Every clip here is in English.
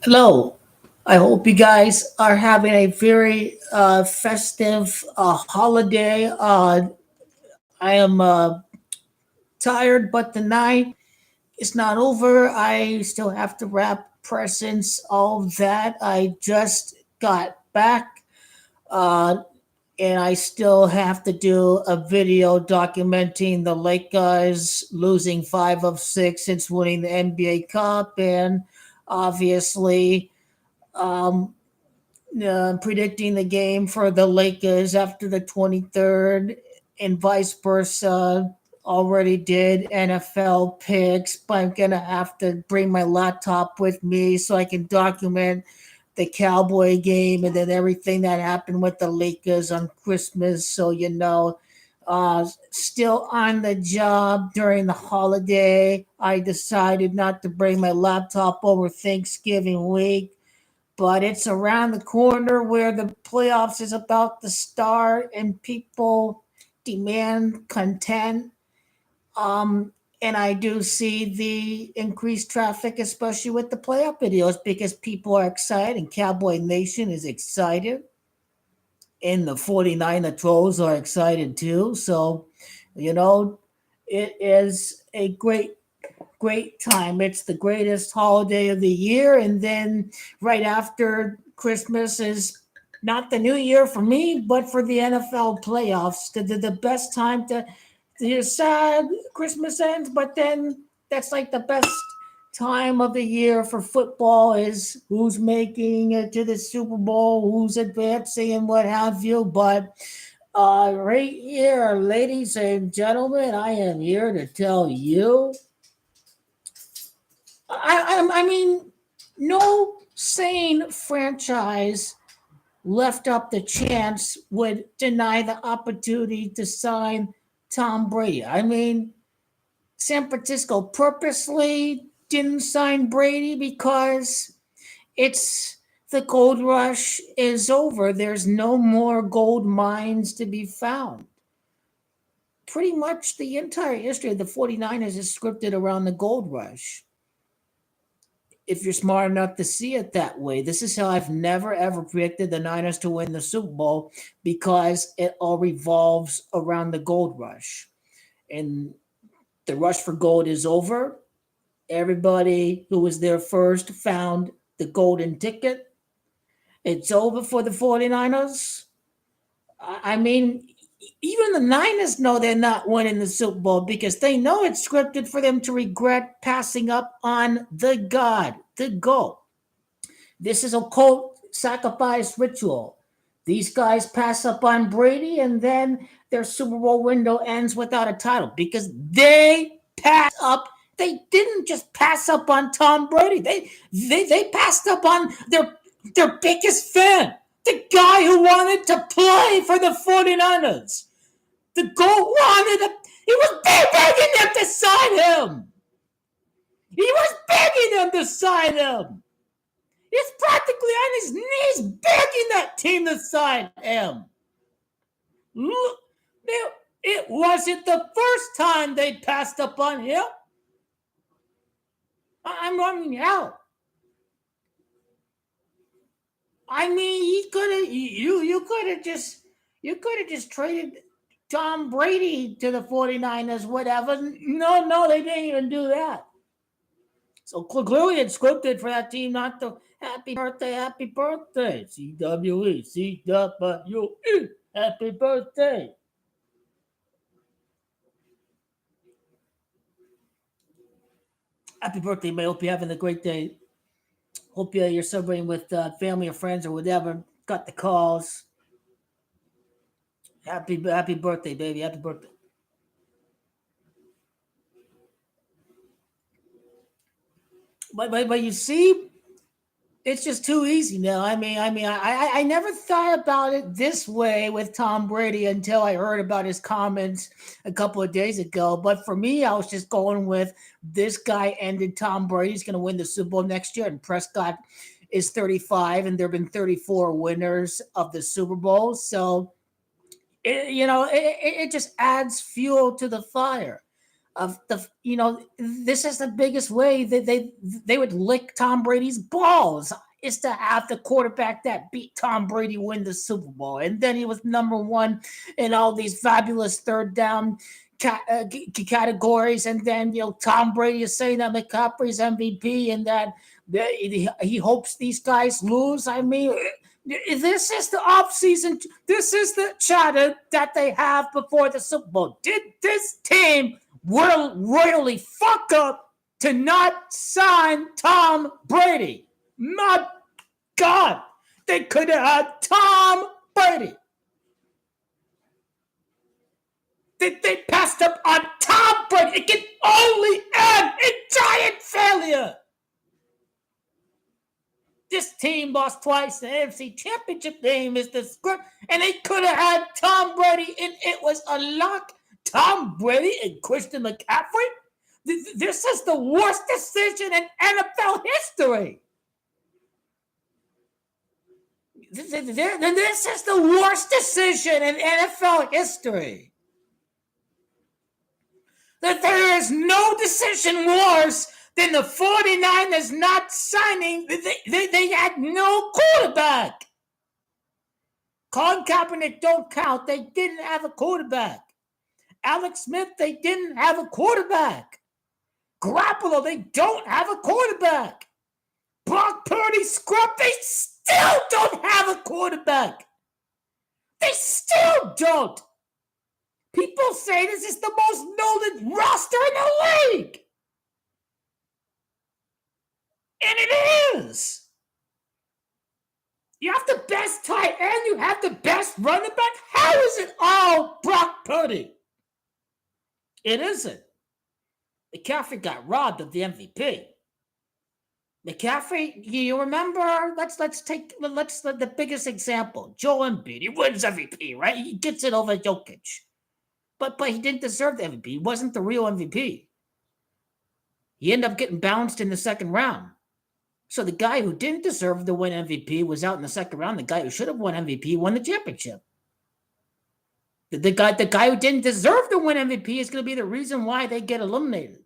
Hello. I hope you guys are having a very festive holiday. I am tired, but the night is not over. I still have to wrap presents, all that. I just got back, uh, and I still have to do a video documenting the Lakers losing 5 of 6 since winning the NBA Cup, and obviously. Um, predicting the game for the Lakers after the 23rd and vice versa. Already did NFL picks, but I'm going to have to bring my laptop with me so I can document the Cowboy game and then everything that happened with the Lakers on Christmas. So, still on the job during the holiday. I decided not to bring my laptop over Thanksgiving week, but it's around the corner where the playoffs is about to start and people demand content. Um, and I do see the increased traffic, especially with the playoff videos, because people are excited and Cowboy Nation is excited. And the 49er trolls are excited too. So, you know, it is a great time. It's the greatest holiday of the year. And then right after Christmas is not the new year for me, but for the NFL playoffs. The best time to, you're sad Christmas ends, but then that's like the best time of the year for football is who's making it to the Super Bowl, who's advancing, and what have you. But right here, ladies and gentlemen, I am here to tell you I mean, no sane franchise left up the chance would deny the opportunity to sign Tom Brady. I mean, San Francisco purposely didn't sign Brady because it's the gold rush is over. There's no more gold mines to be found. Pretty much the entire history of the 49ers is scripted around the gold rush, if you're smart enough to see it that way. This is how I've never ever predicted the Niners to win the Super Bowl, because it all revolves around the gold rush. And the rush for gold is over. Everybody who was there first found the golden ticket. It's over for the 49ers. I mean, even the Niners know they're not winning the Super Bowl because they know it's scripted for them to regret passing up on the God, the GOAT. This is a cult sacrifice ritual. These guys pass up on Brady, and then their Super Bowl window ends without a title because they passed up. They didn't just pass up on Tom Brady. They passed up on their biggest fan, the guy who wanted to play for the 49ers. The GOAT wanted to, he was begging them to sign him. He was begging them to sign him. He's practically on his knees begging that team to sign him. Look, it wasn't the first time they passed up on him. I'm running out. I mean, he could have you could have just traded Tom Brady to the 49ers, whatever. No, they didn't even do that. So clearly it's scripted for that team not to happy birthday, CWE, CWE, happy birthday. Happy birthday, man. Hope you're having a great day. Hope you're celebrating with family or friends or whatever. Got the calls. Happy birthday, baby. Happy birthday. But you see, it's just too easy now. I never thought about it this way with Tom Brady until I heard about his comments a couple of days ago. But for me, I was just going with this guy ended Tom Brady's going to win the Super Bowl next year, and Prescott is 35, and there have been 34 winners of the Super Bowl. So it just adds fuel to the fire. of the, this is the biggest way that they would lick Tom Brady's balls, is to have the quarterback that beat Tom Brady win the Super Bowl. And then he was number one in all these fabulous third down categories. And then, Tom Brady is saying that McCaffrey's MVP and that he hopes these guys lose. I mean, this is the offseason. This is the chatter that they have before the Super Bowl. Did this team royally fuck up to not sign Tom Brady? My God, they could have had Tom Brady. They passed up on Tom Brady. It can only end in giant failure. This team lost twice. The AFC Championship game is the script, and they could have had Tom Brady, and it was a lock. Tom Brady and Christian McCaffrey? This is the worst decision in NFL history. This is the worst decision in NFL history. That there is no decision worse than the 49ers not signing. They had no quarterback. Colin Kaepernick don't count. They didn't have a quarterback. Alex Smith, they didn't have a quarterback. Garoppolo, they don't have a quarterback. Brock Purdy, scrub, they still don't have a quarterback. They still don't. People say this is the most loaded roster in the league. And it is. You have the best tight end. You have the best running back. How is it all Brock Purdy? It isn't. McCaffrey got robbed of the MVP. McCaffrey, you remember? Let's take the biggest example. Joel Embiid. He wins MVP, right? He gets it over Jokic. But he didn't deserve the MVP. He wasn't the real MVP. He ended up getting bounced in the second round. So the guy who didn't deserve to win MVP was out in the second round. The guy who should have won MVP won the championship. The guy who didn't deserve to win MVP is going to be the reason why they get eliminated.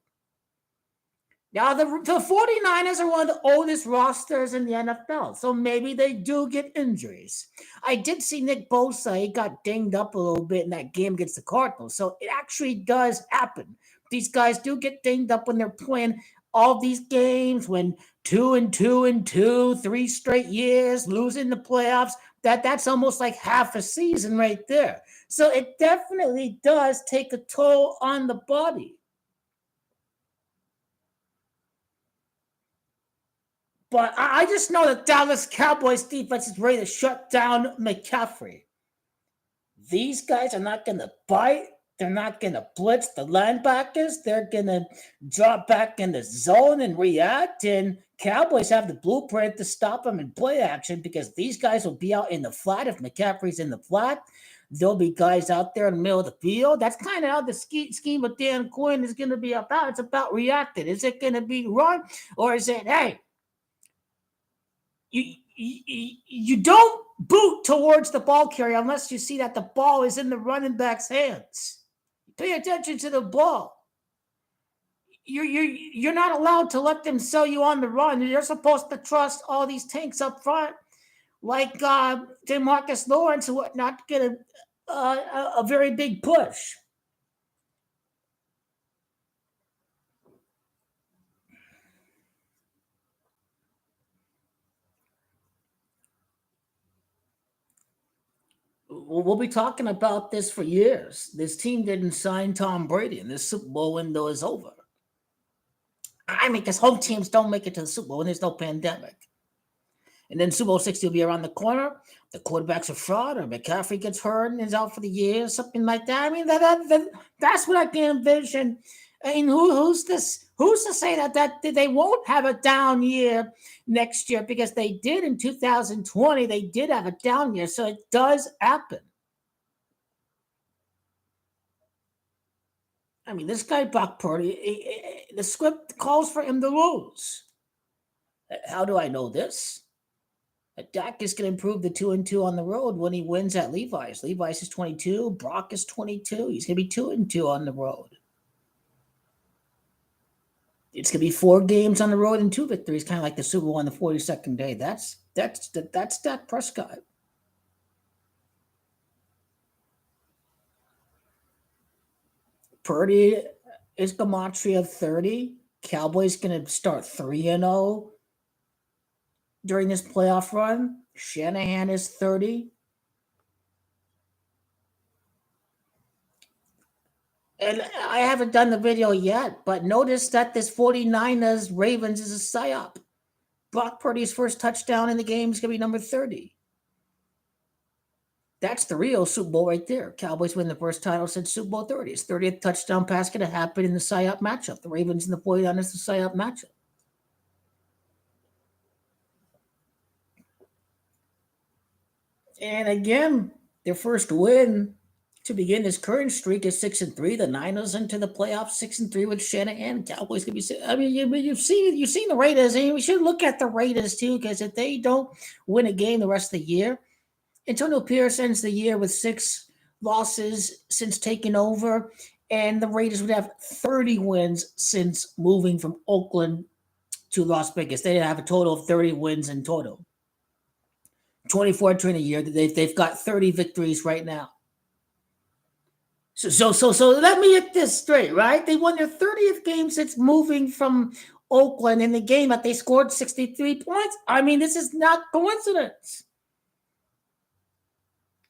Now, the 49ers are one of the oldest rosters in the NFL, so maybe they do get injuries. I did see Nick Bosa. He got dinged up a little bit in that game against the Cardinals, so it actually does happen. These guys do get dinged up when they're playing all these games, when 2-2, 3 straight years, losing the playoffs. That's almost like half a season right there. So it definitely does take a toll on the body. But I just know that Dallas Cowboys defense is ready to shut down McCaffrey. These guys are not going to bite. They're not going to blitz the linebackers. They're going to drop back in the zone and react. And Cowboys have the blueprint to stop them in play action because these guys will be out in the flat. If McCaffrey's in the flat, there'll be guys out there in the middle of the field. That's kind of how the scheme of Dan Quinn is going to be about. It's about reacting. Is it going to be run, or is it, hey, you don't boot towards the ball carrier unless you see that the ball is in the running back's hands. Pay attention to the ball. You're not allowed to let them sell you on the run. You're supposed to trust all these tanks up front, like DeMarcus Lawrence, who not get a very big push. We'll be talking about this for years. This team didn't sign Tom Brady, and this Super Bowl window is over. I mean, because home teams don't make it to the Super Bowl when there's no pandemic. And then Super Bowl 60 will be around the corner. The quarterbacks are fraud, or McCaffrey gets hurt and is out for the year, something like that. I mean, that's what I can envision. I mean, who's to say that they won't have a down year next year? Because they did in 2020. They did have a down year, so it does happen. I mean, this guy Brock Purdy, the script calls for him to lose. How do I know this? Dak is going to improve the 2-2 on the road when he wins at Levi's. Levi's is 22. Brock is 22. He's going to be 2-2 on the road. It's gonna be 4 games on the road and 2 victories, kind of like the Super Bowl on the 42nd day. That's Dak Prescott. Purdy is gematria of 30. Cowboys gonna start 3-0 during this playoff run. Shanahan is 30. And I haven't done the video yet, but notice that this 49ers Ravens is a psyop. Brock Purdy's first touchdown in the game is going to be number 30. That's the real Super Bowl right there. Cowboys win the first title since Super Bowl 30. His 30th touchdown pass going to happen in the psyop matchup. The Ravens and the 49ers, the psyop matchup. And again, their first win to begin this current streak is 6-3. The Niners into the playoffs 6-3 with Shanahan. Cowboys can be. I mean, you've seen the Raiders, and we should look at the Raiders too, because if they don't win a game the rest of the year, Antonio Pierce ends the year with 6 losses since taking over, and the Raiders would have 30 wins since moving from Oakland to Las Vegas. They have a total of 30 wins in total. 24 during the year. They've got 30 victories right now. So let me get this straight, right? They won their 30th game since moving from Oakland in the game that they scored 63 points. I mean, this is not coincidence.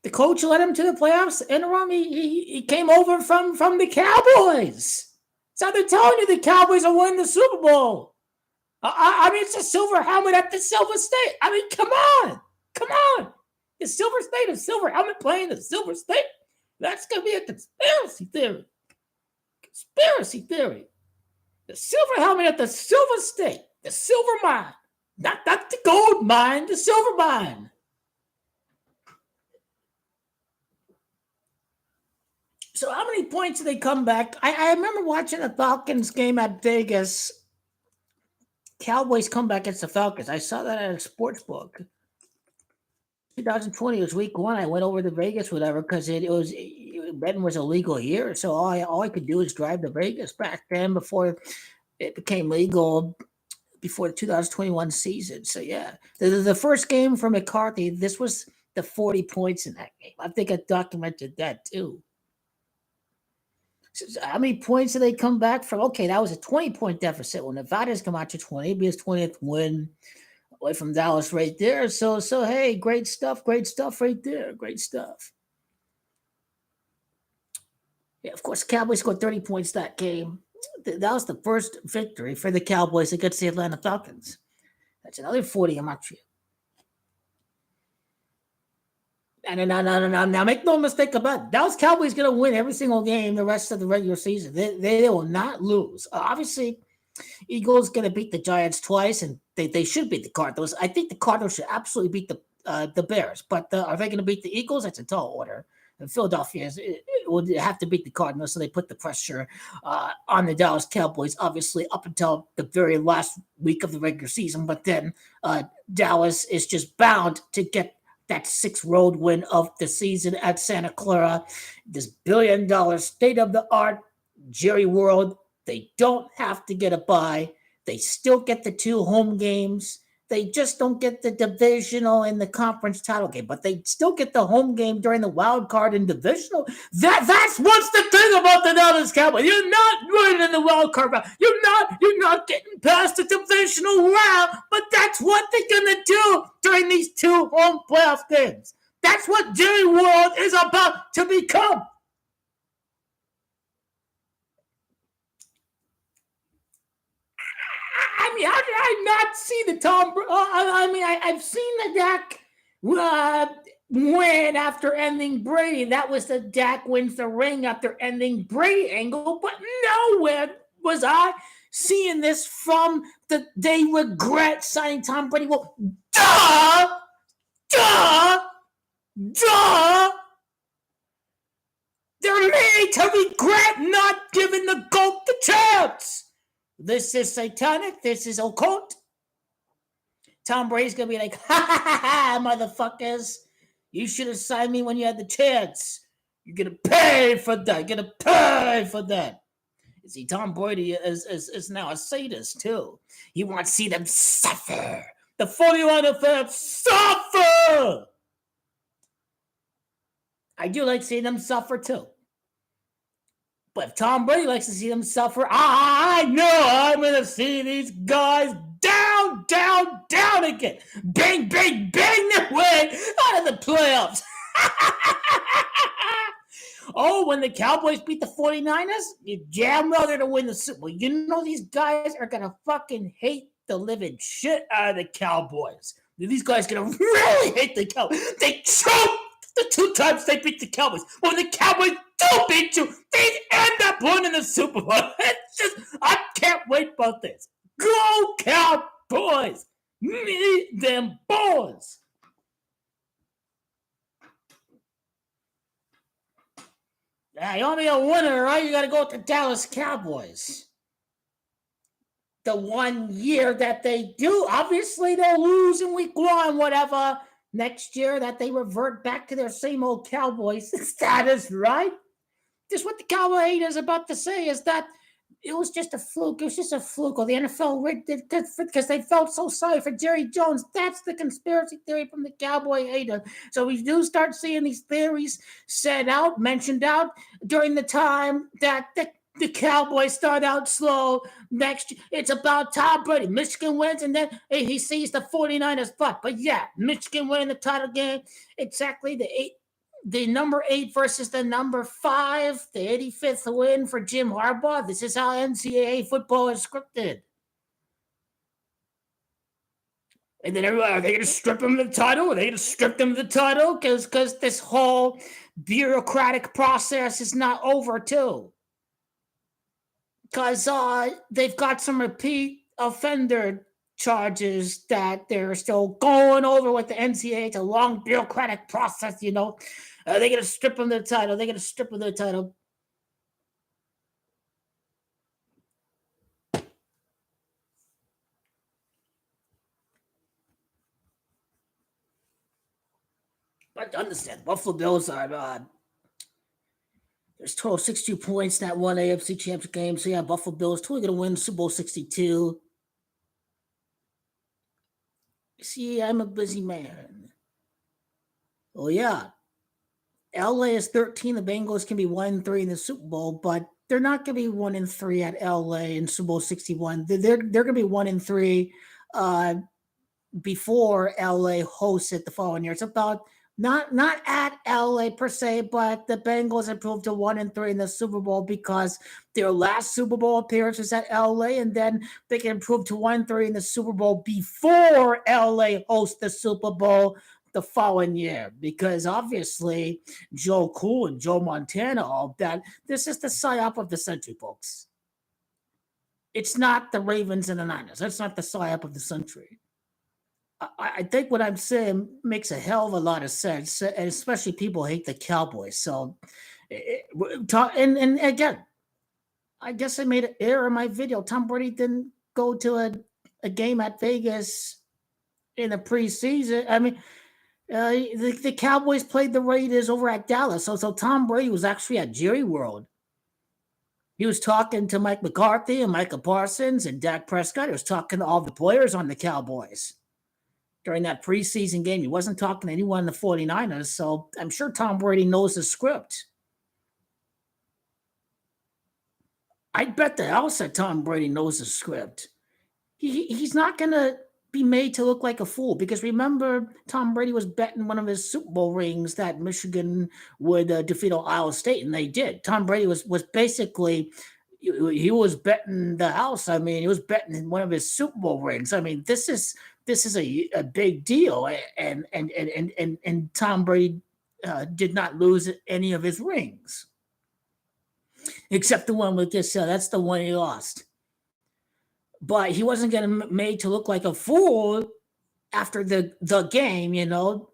The coach led him to the playoffs. Interim, he came over from the Cowboys. So they're telling you the Cowboys will win the Super Bowl. I mean, it's a silver helmet at the Silver State. I mean, come on. The Silver State, a silver helmet playing the Silver State. That's going to be a conspiracy theory. The silver helmet at the Silver State, the silver mine. Not the gold mine, the silver mine. So how many points did they come back? I remember watching the Falcons game at Vegas. Cowboys come back against the Falcons. I saw that at a sports book. 2020 was week 1. I went over to Vegas, whatever, because betting was illegal here. So all I could do is drive to Vegas back then before it became legal, before the 2021 season. So yeah, the first game for McCarthy, this was the 40 points in that game. I think I documented that too. So how many points did they come back from? Okay, that was a 20-point deficit. When Nevada's come out to 20, it'd be his 20th win away from Dallas right there. So hey, great stuff right there. Great stuff. Yeah, of course, Cowboys scored 30 points that game. That was the first victory for the Cowboys against the Atlanta Falcons. That's another 40 in Montreal. And now make no mistake about it. Dallas Cowboys going to win every single game the rest of the regular season. They will not lose. Obviously, Eagles going to beat the Giants twice, and they should beat the Cardinals. I think the Cardinals should absolutely beat the Bears, but are they going to beat the Eagles? That's a tall order. And Philadelphia would have to beat the Cardinals, so they put the pressure on the Dallas Cowboys, obviously, up until the very last week of the regular season. But then Dallas is just bound to get that 6th road win of the season at Santa Clara. This billion-dollar state-of-the-art Jerry World. They don't have to get a bye. They still get the 2 home games. They just don't get the divisional and the conference title game, but they still get the home game during the wild card and divisional. That's what's the thing about the Dallas Cowboys. You're not winning the wild card round. You're not getting past the divisional round, but that's what they're gonna do during these 2 home playoff games. That's what Jerry World is about to become. I mean, how did I not see the Tom? I've seen the Dak win after ending Brady. That was the Dak wins the ring after ending Brady angle, but nowhere was I seeing this from they regret signing Tom Brady. Well, duh. They're made to regret not giving the GOAT the chance. This is satanic. This is occult. Tom Brady's going to be like, ha, motherfuckers. You should have signed me when you had the chance. You're going to pay for that. See, Tom Brady is now a sadist too. He wants to see them suffer. The 49er fans suffer. I do like seeing them suffer too. But if Tom Brady likes to see them suffer, I know I'm going to see these guys down, down, down again. Bang, bang, bang their way out of the playoffs. Oh, when the Cowboys beat the 49ers, you damn well they're going to win the Super Bowl. You know these guys are going to fucking hate the living shit out of the Cowboys. These guys are going to really hate the Cowboys. They choked the 2 times they beat the Cowboys. When the Cowboys do beat you, they end up winning the Super Bowl. It's just, I can't wait about this. Go Cowboys! Meet them boys! Yeah, you want to be a winner, right? You got to go with the Dallas Cowboys. The 1 year that they do, obviously they'll lose in week 1, whatever. Next year that they revert back to their same old Cowboys status, right? Just what the Cowboy haters about to say is that it was just a fluke. It was just a fluke. Or the NFL rigged it because they felt so sorry for Jerry Jones. That's the conspiracy theory from the Cowboy hater. So we do start seeing these theories mentioned out during the time that the Cowboys start out slow. Next, it's about Tom Brady. Michigan wins, and then he sees the 49ers butt. But yeah, Michigan winning the title game. Exactly the number 8 versus the number 5, the 85th win for Jim Harbaugh. This is how NCAA football is scripted. And then everybody, are they going to strip them of the title? Are they going to strip them of the title? Because this whole bureaucratic process is not over, too. Because they've got some repeat offender charges that they're still going over with the NCAA. It's a long bureaucratic process, you know. They're going to strip them of the title. They're going to strip them of the title. But understand, Buffalo Bills are there's total 62 points in that one AFC Championship game. So yeah, Buffalo Bills totally going to win Super Bowl 62. See, I'm a busy man. Oh yeah. LA is 13. The Bengals can be 1-3 in the Super Bowl, but they're not going to be 1-3 at LA in Super Bowl 61. They're going to be 1-3 before LA hosts it the following year. It's about not at LA per se, but the Bengals improved to 1-3 in the Super Bowl because their last Super Bowl appearance was at LA, and then they can improve to 1-3 in the Super Bowl before LA hosts the Super Bowl the following year, because obviously Joe Cool and Joe Montana, all that, this is the psyop of the century, folks. It's not the Ravens and the Niners. That's not the psyop of the century. I think what I'm saying makes a hell of a lot of sense, and especially people hate the Cowboys. So, and again, I guess I made an error in my video. Tom Brady didn't go to a game at Vegas in the preseason. I mean, the Cowboys played the Raiders over at Dallas. So Tom Brady was actually at Jerry World. He was talking to Mike McCarthy and Micah Parsons and Dak Prescott. He was talking to all the players on the Cowboys during that preseason game. He wasn't talking to anyone in the 49ers. So I'm sure Tom Brady knows the script. I bet the house that Tom Brady knows the script. He's not going to be made to look like a fool, because remember, Tom Brady was betting one of his Super Bowl rings that Michigan would defeat Ohio State, and they did. Tom Brady was basically, he was betting the house. I mean, he was betting one of his Super Bowl rings. I mean, this is a big deal, and Tom Brady did not lose any of his rings, except the one with this. That's the one he lost. But he wasn't getting made to look like a fool after the game, you know.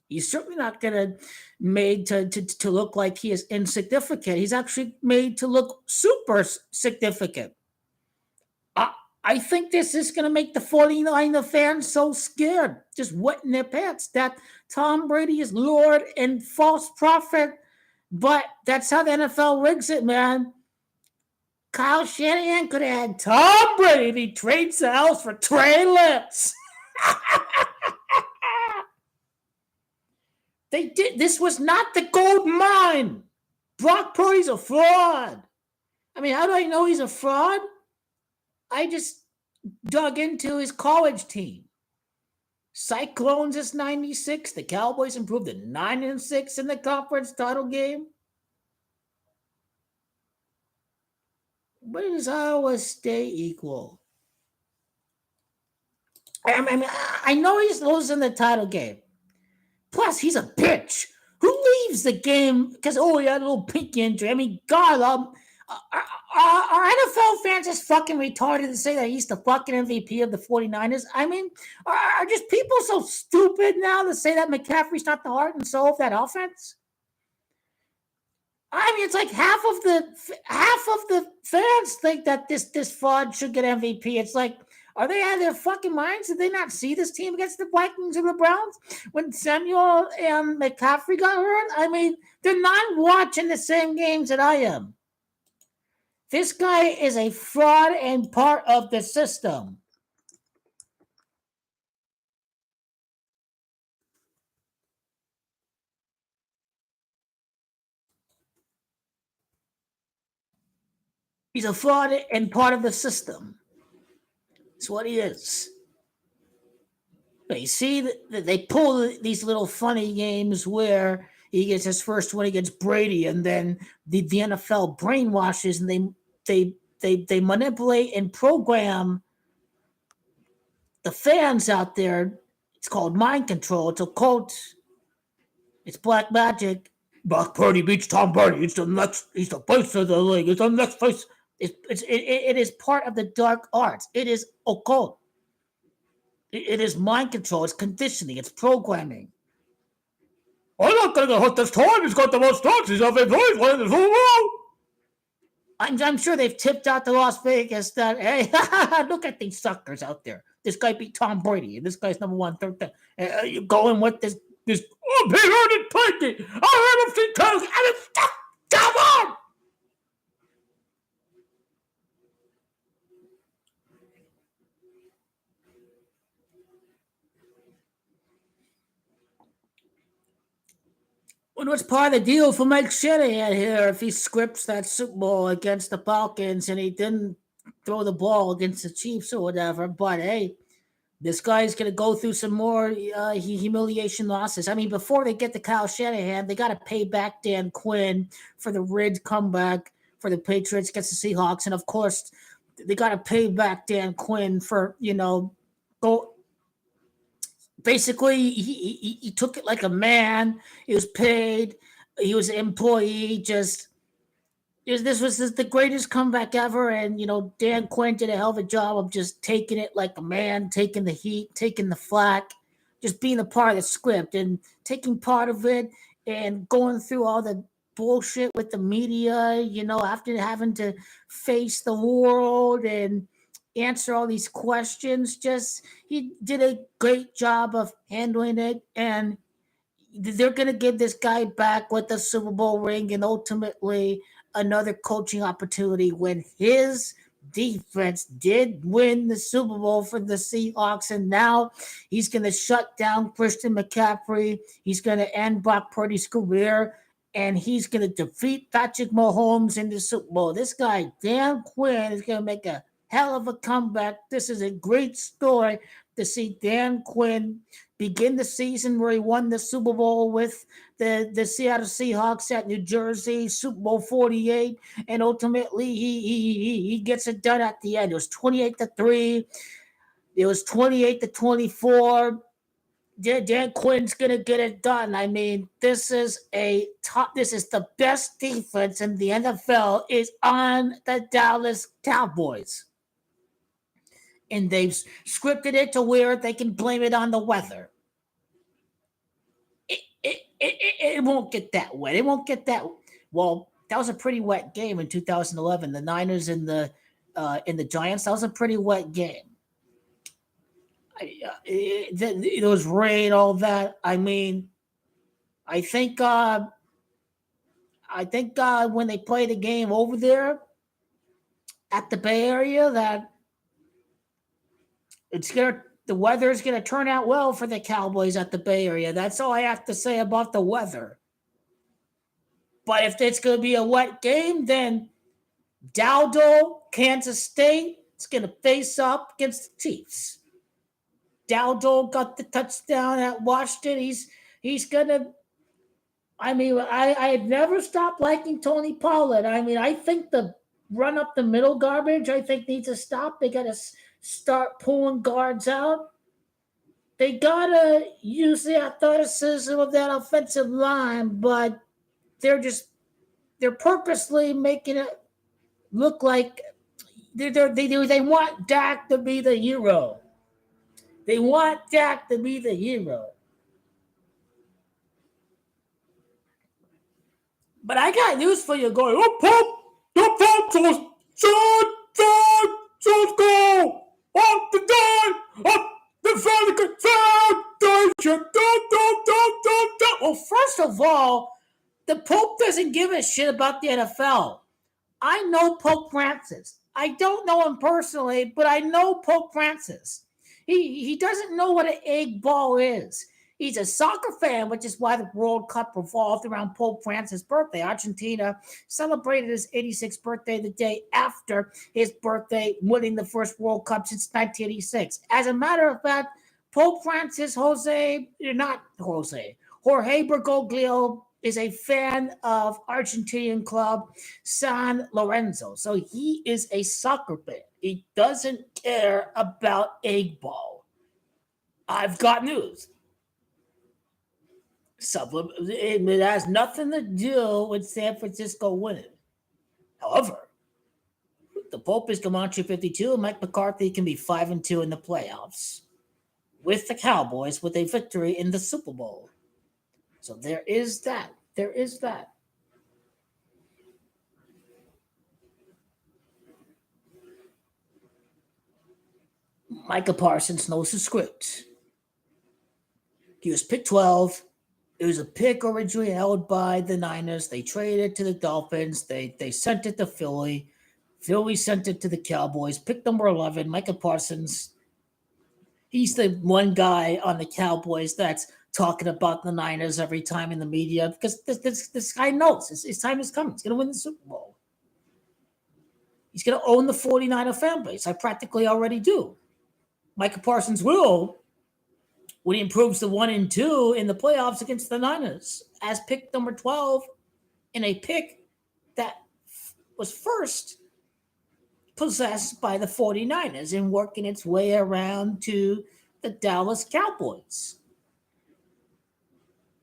He's certainly not getting made to look like he is insignificant. He's actually made to look super significant. I think this is going to make the 49er fans so scared, just wetting their pants, that Tom Brady is Lord and false prophet. But that's how the NFL rigs it, man. Kyle Shanahan could have had Tom Brady if he trades the house for Trey Lance. They did. This was not the gold mine. Brock Purdy's a fraud. I mean, how do I know he's a fraud? I just dug into his college team. Cyclones is 96. The Cowboys improved to 9-6 in the conference title game. What does Iowa State equal? I know he's losing the title game. Plus, he's a bitch. Who leaves the game because, he had a little pinky injury? I mean, God, are NFL fans just fucking retarded to say that he's the fucking MVP of the 49ers? I mean, are just people so stupid now to say that McCaffrey's not the heart and soul of that offense? I mean, it's like half of the fans think that this fraud should get MVP. It's like, are they out of their fucking minds? Did they not see this team against the Vikings and the Browns when Samuel and McCaffrey got hurt? I mean, they're not watching the same games that I am. This guy is a fraud and part of the system. He's a fraud and part of the system. That's what he is. You see that they pull these little funny games where he gets his first win against Brady, and then the NFL brainwashes and they manipulate and program the fans out there. It's called mind control. It's a cult. It's black magic. Brock Purdy beats Tom Brady. He's the face of the league. It's the next face. It is part of the dark arts. It is occult. It is mind control. It's conditioning. It's programming. I'm not going to hurt this time. He's got the most starts. He's up in place. I'm sure they've tipped out to Las Vegas that, hey, look at these suckers out there. This guy beat Tom Brady, and this guy's number one. You're going with this. He heard it pinky. I heard him see toes. I mean, come on. What's part of the deal for Mike Shanahan here if he scripts that Super Bowl against the Falcons and he didn't throw the ball against the Chiefs or whatever? But hey, this guy's going to go through some more humiliation losses. I mean, before they get to Kyle Shanahan, they got to pay back Dan Quinn for the red comeback for the Patriots against the Seahawks. And of course, they got to pay back Dan Quinn for, basically, he took it like a man. He was paid. He was an employee. This was the greatest comeback ever. And, Dan Quinn did a hell of a job of just taking it like a man, taking the heat, taking the flack, just being a part of the script and taking part of it and going through all the bullshit with the media, after having to face the world and answer all these questions. He did a great job of handling it, and they're going to give this guy back with the Super Bowl ring and ultimately another coaching opportunity when his defense did win the Super Bowl for the Seahawks, and now he's going to shut down Christian McCaffrey. He's going to end Brock Purdy's career, and he's going to defeat Patrick Mahomes in the Super Bowl. This guy, Dan Quinn, is going to make a hell of a comeback. This is a great story to see Dan Quinn begin the season where he won the Super Bowl with the Seattle Seahawks at New Jersey, Super Bowl 48, and ultimately he gets it done at the end. It was 28-3. It was 28-24. Dan Quinn's gonna get it done. I mean, this is the best defense in the NFL is on the Dallas Cowboys. And they've scripted it to where they can blame it on the weather. It won't get that wet. It won't get that. Well, that was a pretty wet game in 2011. The Niners and the Giants. That was a pretty wet game. It was rain, all that. I mean, I think when they play the game over there, at the Bay Area that the weather is gonna turn out well for the Cowboys at the Bay Area. That's all I have to say about the weather. But if it's gonna be a wet game, then Dowdle, Kansas State, is gonna face up against the Chiefs. Dowdle got the touchdown at Washington. He's gonna. I've never stopped liking Tony Pollard. I think the run up the middle garbage, I think, needs to stop. They got to start pulling guards out. They got to use the athleticism of that offensive line, but they're purposely making it look like they want Dak to be the hero. They want Dak to be the hero. But I got news for you going, oh, Pope, the Pope, John, go, up the down, up the foundation. Well, first of all, the Pope doesn't give a shit about the NFL. I know Pope Francis. I don't know him personally, but I know Pope Francis. He doesn't know what an egg ball is. He's a soccer fan, which is why the World Cup revolved around Pope Francis' birthday. Argentina celebrated his 86th birthday the day after his birthday, winning the first World Cup since 1986. As a matter of fact, Pope Francis Jorge Bergoglio is a fan of Argentinian club San Lorenzo. So he is a soccer fan. He doesn't care about egg ball. I've got news. It has nothing to do with San Francisco winning. However, the Pope is Comanche 52, and Mike McCarthy can be 5-2 in the playoffs with the Cowboys with a victory in the Super Bowl. So there is that. There is that. Micah Parsons knows the script. He was pick 12. It was a pick originally held by the Niners. They traded it to the Dolphins. They sent it to Philly. Philly sent it to the Cowboys. Pick number 11, Micah Parsons. He's the one guy on the Cowboys that's talking about the Niners every time in the media because this guy knows his time is coming. He's going to win the Super Bowl. He's going to own the 49er fan base. I practically already do. Micah Parsons will when he improves to 1-2 in the playoffs against the Niners as pick number 12 in a pick that was first possessed by the 49ers and working its way around to the Dallas Cowboys.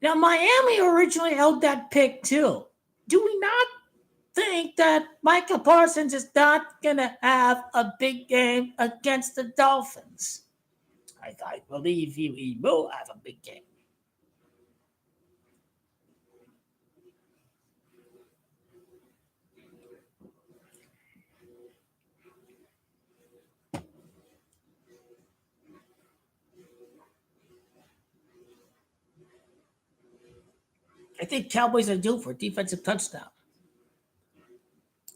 Now, Miami originally held that pick too. Do we not think that Micah Parsons is not going to have a big game against the Dolphins? I believe he will have a big game. I think Cowboys are due for a defensive touchdown.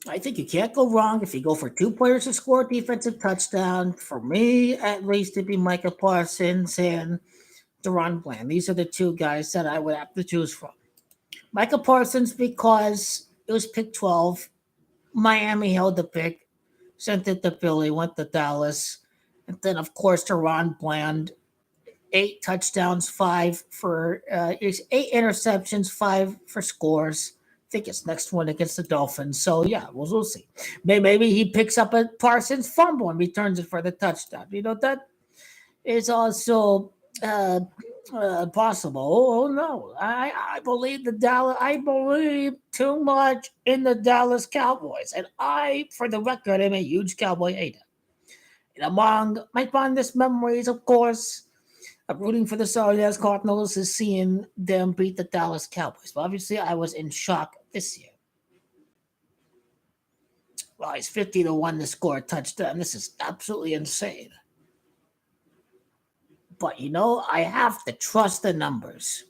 I think you can't go wrong if you go for two players to score a defensive touchdown. For me, at least, it'd be Micah Parsons and DaRon Bland. These are the two guys that I would have to choose from. Micah Parsons because it was pick 12. Miami held the pick, sent it to Philly, went to Dallas. And then, of course, DaRon Bland, 8 touchdowns, 5 for 8 interceptions, 5 for scores. I think it's next one against the Dolphins. So, yeah, we'll see. Maybe he picks up a Parsons fumble and returns it for the touchdown. That is also possible. Oh, no. I believe I believe too much in the Dallas Cowboys. And for the record, am a huge Cowboy hater. And among my fondest memories, of course, of rooting for the Sardinas Cardinals is seeing them beat the Dallas Cowboys. But obviously, I was in shock this year. Well, he's 50-1 to score a touchdown. This is absolutely insane. But I have to trust the numbers.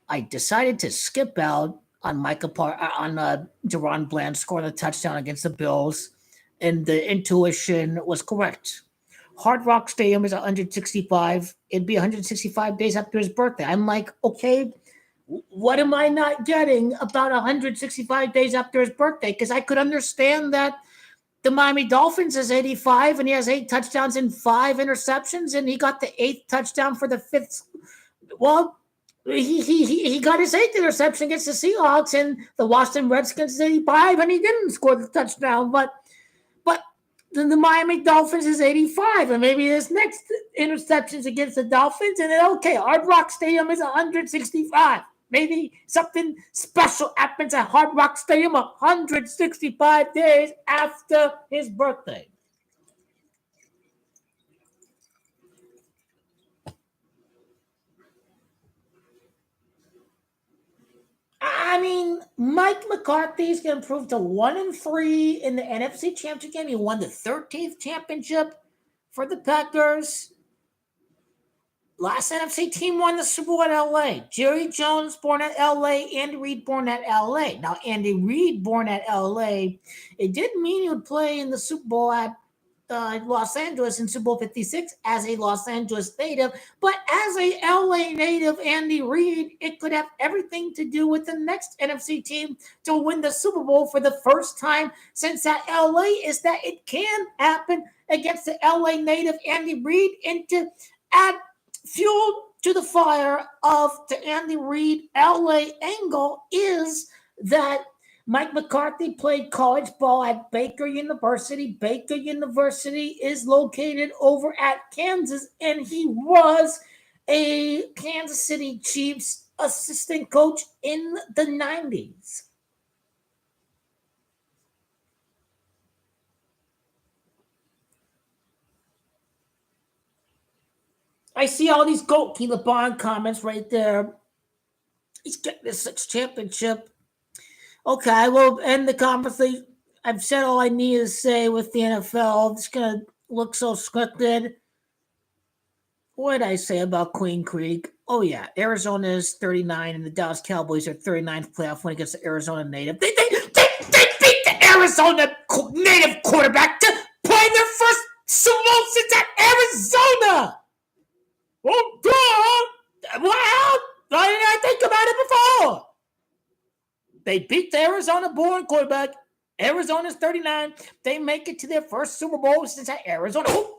I decided to skip out on DaRon Bland scoring a touchdown against the Bills. and the intuition was correct. Hard Rock Stadium is 165. It'd be 165 days after his birthday. I'm like, okay, what am I not getting about 165 days after his birthday? Because I could understand that the Miami Dolphins is 85 and he has 8 touchdowns and 5 interceptions, and he got the 8th touchdown for the 5th. Well, he got his 8th interception against the Seahawks, and the Washington Redskins is 85, and he didn't score the touchdown. But the Miami Dolphins is 85, and maybe his next interceptions against the Dolphins, and then okay, Hard Rock Stadium is 165. Maybe something special happens at Hard Rock Stadium 165 days after his birthday. I mean, Mike McCarthy's going to prove to 1-3 in the NFC Championship game. He won the 13th championship for the Packers. Last NFC team won the Super Bowl in LA. Jerry Jones born at LA, Andy Reid born at LA. Now, Andy Reid born at LA, it didn't mean he would play in the Super Bowl at Los Angeles in Super Bowl 56 as a Los Angeles native, but as a LA native, Andy Reid, it could have everything to do with the next NFC team to win the Super Bowl for the first time since that LA is that it can happen against the LA native Andy Reid, and to add fuel to the fire of the Andy Reid LA angle is that Mike McCarthy played college ball at Baker University. Baker University is located over at Kansas, and he was a Kansas City Chiefs assistant coach in the 90s. I see all these Goatke LeBron comments right there. He's getting the 6th championship. Okay, I will end the conversation. I've said all I need to say with the NFL. It's going to look so scripted. What did I say about Queen Creek? Oh, yeah. Arizona is 39, and the Dallas Cowboys are 39th playoff win against the Arizona native. They beat the Arizona native quarterback to play their first Super Bowl since at Arizona. Oh, God. Well, why didn't I think about it before? They beat the Arizona-born quarterback. Arizona's 39. They make it to their first Super Bowl since at Arizona. Oh,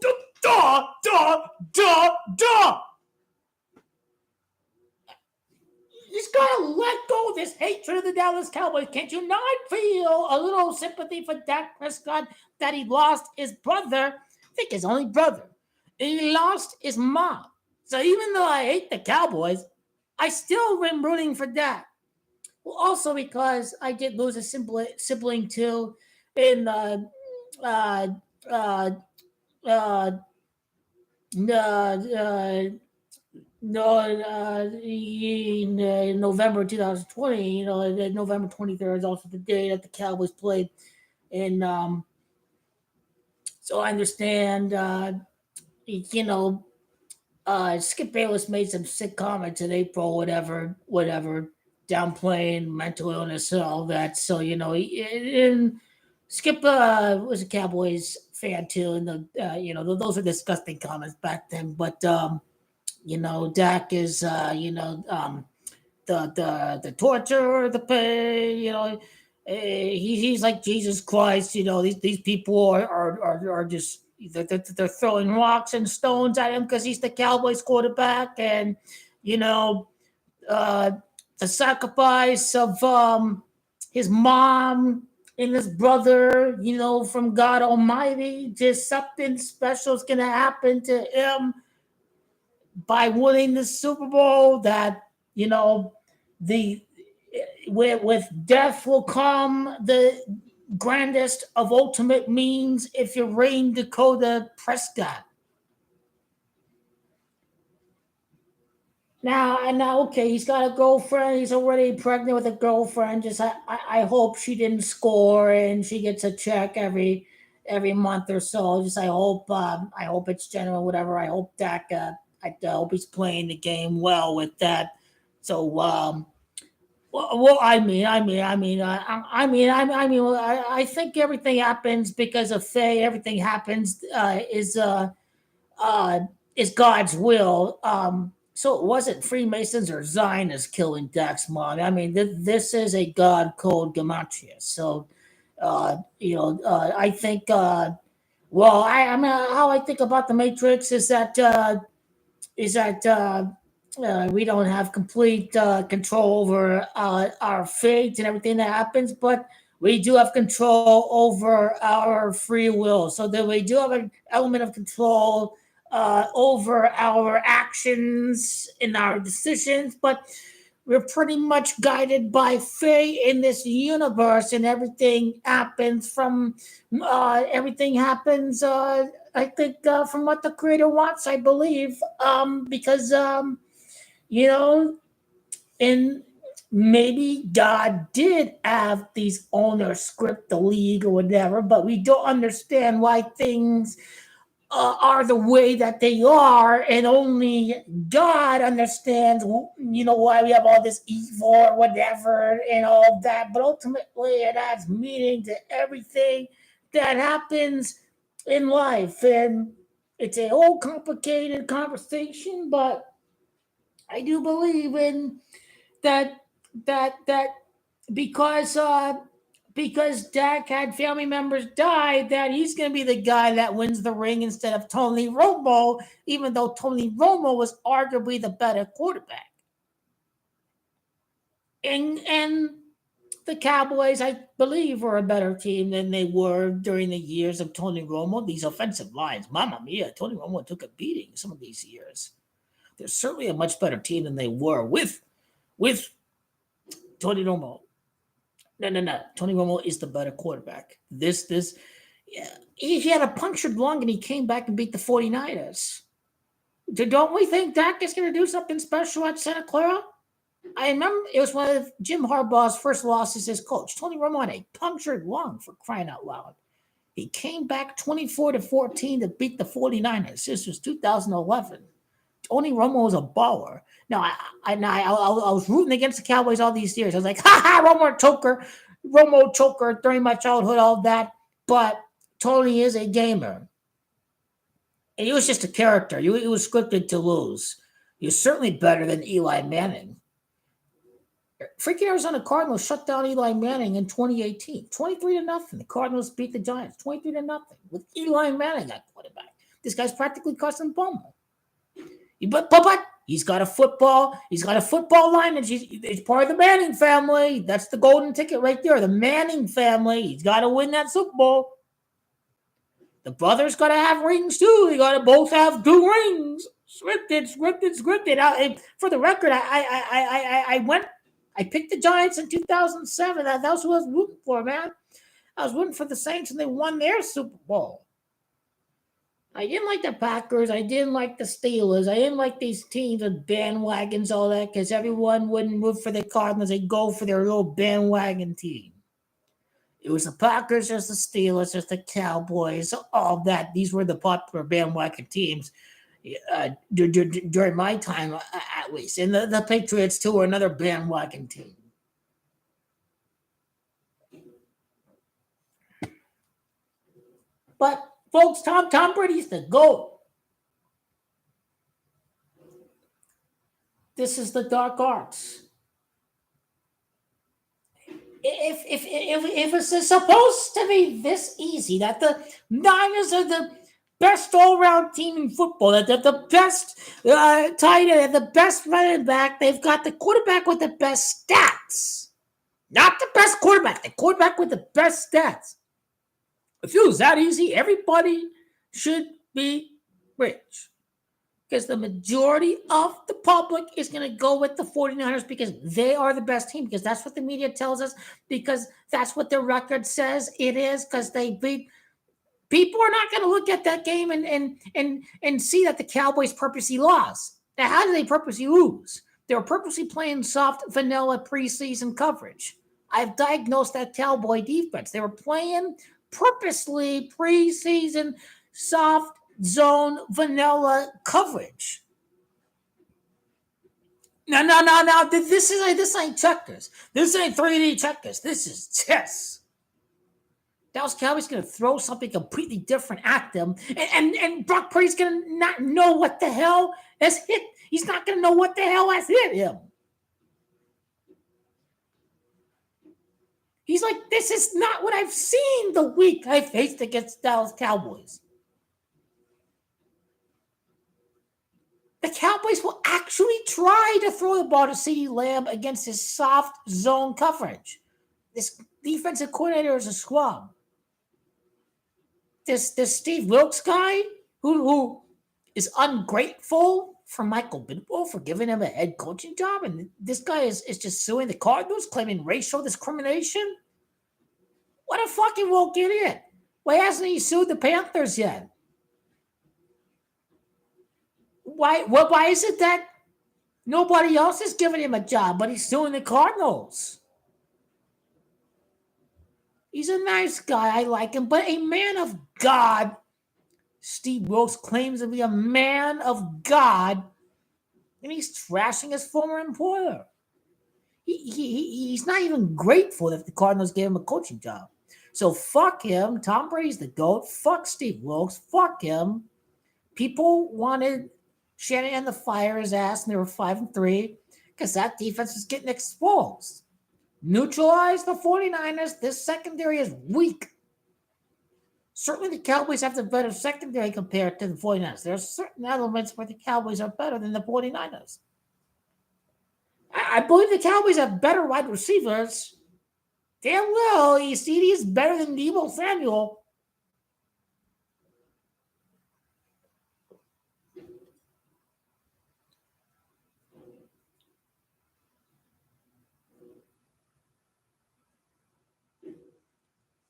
He's got to let go of this hatred of the Dallas Cowboys. Can't you not feel a little sympathy for Dak Prescott that he lost his brother? I think his only brother. He lost his mom. So even though I hate the Cowboys, I still am rooting for Dak. Well, also because I did lose a sibling too in in November 2020. November 23rd is also the day that the Cowboys played, and so I understand. Skip Bayless made some sick comments in April, whatever, downplaying mental illness and all that. So and Skip was a Cowboys fan too, and those are disgusting comments back then. But Dak is the torture, the pain. He's like Jesus Christ. These people are just they're throwing rocks and stones at him because he's the Cowboys quarterback, and uh, the sacrifice of his mom and his brother, from God Almighty. Just something special is gonna happen to him by winning the Super Bowl. That the with death will come the grandest of ultimate means if you reign Dakota Prescott. Now, okay, he's got a girlfriend. He's already pregnant with a girlfriend. Just I hope she didn't score and she gets a check every month or so. Just I hope it's genuine. Whatever. I hope I hope he's playing the game well with that. So I think everything happens because of fate. Everything happens uh, is God's will. So it wasn't Freemasons or Zionists killing Dax Mon. I mean, this is a God code gematria. So, I think. I mean, how I think about the Matrix is that we don't have complete control over our fate and everything that happens, but we do have control over our free will. So that we do have an element of control over our actions and our decisions, but we're pretty much guided by fate in this universe, and everything happens. I think from what the creator wants, I believe, because you know, and maybe God did have these owners script the league or whatever, but we don't understand why things are the way that they are, and only God understands, why we have all this evil or whatever and all of that. But ultimately, it adds meaning to everything that happens in life, and it's a whole complicated conversation. But I do believe in that that because Dak had family members die, that he's going to be the guy that wins the ring instead of Tony Romo, even though Tony Romo was arguably the better quarterback. And the Cowboys, I believe, were a better team than they were during the years of Tony Romo. These offensive lines, mamma mia, Tony Romo took a beating some of these years. They're certainly a much better team than they were with Tony Romo. No. Tony Romo is the better quarterback. Yeah, he had a punctured lung and he came back and beat the 49ers. Don't we think Dak is going to do something special at Santa Clara? I remember it was one of Jim Harbaugh's first losses as coach. Tony Romo had a punctured lung, for crying out loud. He came back 24-14 to beat the 49ers. This was 2011. Tony Romo was a baller. Now, I was rooting against the Cowboys all these years. I was like, ha ha, Romo choker during my childhood, all that. But Tony is a gamer. And he was just a character. He was scripted to lose. He was certainly better than Eli Manning. Freaking Arizona Cardinals shut down Eli Manning in 2018. 23-0. The Cardinals beat the Giants 23-0 with Eli Manning at quarterback. This guy's practically Carson Palmer. But he's got a football lineage. He's part of the Manning family. That's the golden ticket right there. The Manning family. He's got to win that Super Bowl. The brothers got to have rings too. They got to both have 2 rings. Scripted. For the record, I picked the Giants in 2007. That was who I was rooting for, man. I was rooting for the Saints, and they won their Super Bowl. I didn't like the Packers. I didn't like the Steelers. I didn't like these teams with bandwagons, all that, because everyone wouldn't root for the Cardinals. They'd go for their little bandwagon team. It was the Packers, there's the Steelers, there's the Cowboys, all that. These were the popular bandwagon teams during my time, at least. And the Patriots, too, were another bandwagon team. But, folks, Tom Brady's the GOAT. This is the dark arts. If it's supposed to be this easy, that the Niners are the best all-around team in football, that they're the best tight end, the best running back, they've got the quarterback with the best stats. Not the best quarterback, the quarterback with the best stats. If it was that easy, everybody should be rich. Because the majority of the public is going to go with the 49ers because they are the best team, because that's what the media tells us, because that's what their record says it is, because they beat. People are not going to look at that game and see that the Cowboys purposely lost. Now, how did they purposely lose? They were purposely playing soft, vanilla preseason coverage. I've diagnosed that Cowboy defense. They were playing purposely preseason soft, zone vanilla coverage. No. This ain't checkers. This ain't 3D checkers. This is chess. Dallas Cowboys going to throw something completely different at them, and Brock Purdy's going to not know what the hell has hit. He's not going to know what the hell has hit him. He's like, this is not what I've seen the week I faced against Dallas Cowboys. The Cowboys will actually try to throw the ball to CeeDee Lamb against his soft zone coverage. This defensive coordinator is a scrub. This Steve Wilkes guy who is ungrateful for Michael Bidwell for giving him a head coaching job, and this guy is just suing the Cardinals, claiming racial discrimination. What a fucking woke idiot. Why hasn't he sued the Panthers yet? Why is it that nobody else is giving him a job, but he's suing the Cardinals? He's a nice guy. I like him, but a man of God. Steve Wilkes claims to be a man of God, and he's trashing his former employer. He's not even grateful that the Cardinals gave him a coaching job. So fuck him. Tom Brady's the GOAT. Fuck Steve Wilkes. Fuck him. People wanted Shanahan to fire his ass, and they were 5-3 because that defense was getting exposed. Neutralize the 49ers. This secondary is weak. Certainly the Cowboys have the better secondary compared to the 49ers. There are certain elements where the Cowboys are better than the 49ers. I believe the Cowboys have better wide receivers. Damn well, ECD is better than Deebo Samuel.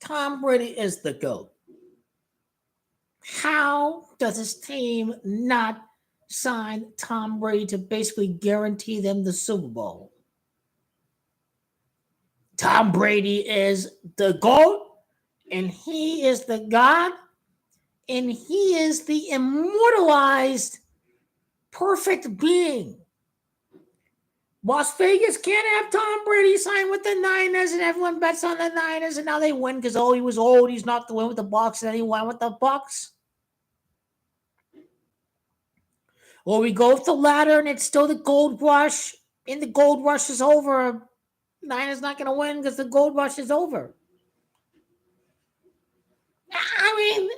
Tom Brady is the GOAT. How does his team not sign Tom Brady to basically guarantee them the Super Bowl? Tom Brady is the GOAT, and he is the God, and he is the immortalized perfect being. Las Vegas can't have Tom Brady sign with the Niners, and everyone bets on the Niners, and now they win because, he was old. He's not the win with the Bucs, and then he won with the Bucs. Or we go with the ladder, and it's still the gold rush, and the gold rush is over. Niners not going to win because the gold rush is over. I mean,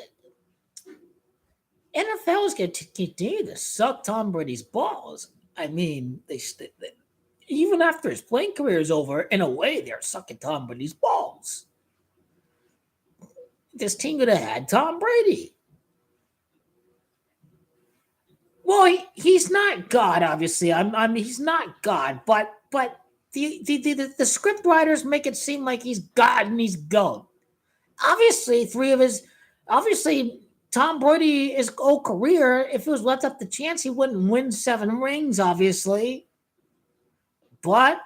NFL is going to continue to suck Tom Brady's balls. I mean, they even after his playing career is over, in a way, they're sucking Tom Brady's balls. This team could have had Tom Brady. Well, he's not God, obviously. I mean, he's not God, but the script writers make it seem like he's God and he's GOAT. Obviously, Tom Brady, his whole career, if it was left up to chance, he wouldn't win 7 rings, obviously. But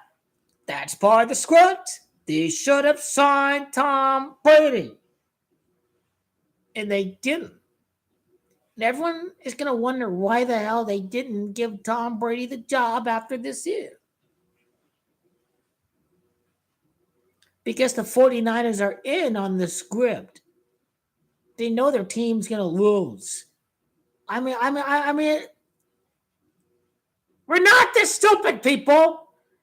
that's part of the script. They should have signed Tom Brady. And they didn't. And everyone is going to wonder why the hell they didn't give Tom Brady the job after this year. Because the 49ers are in on the script. They know their team's going to lose. I mean, we're not this stupid, people.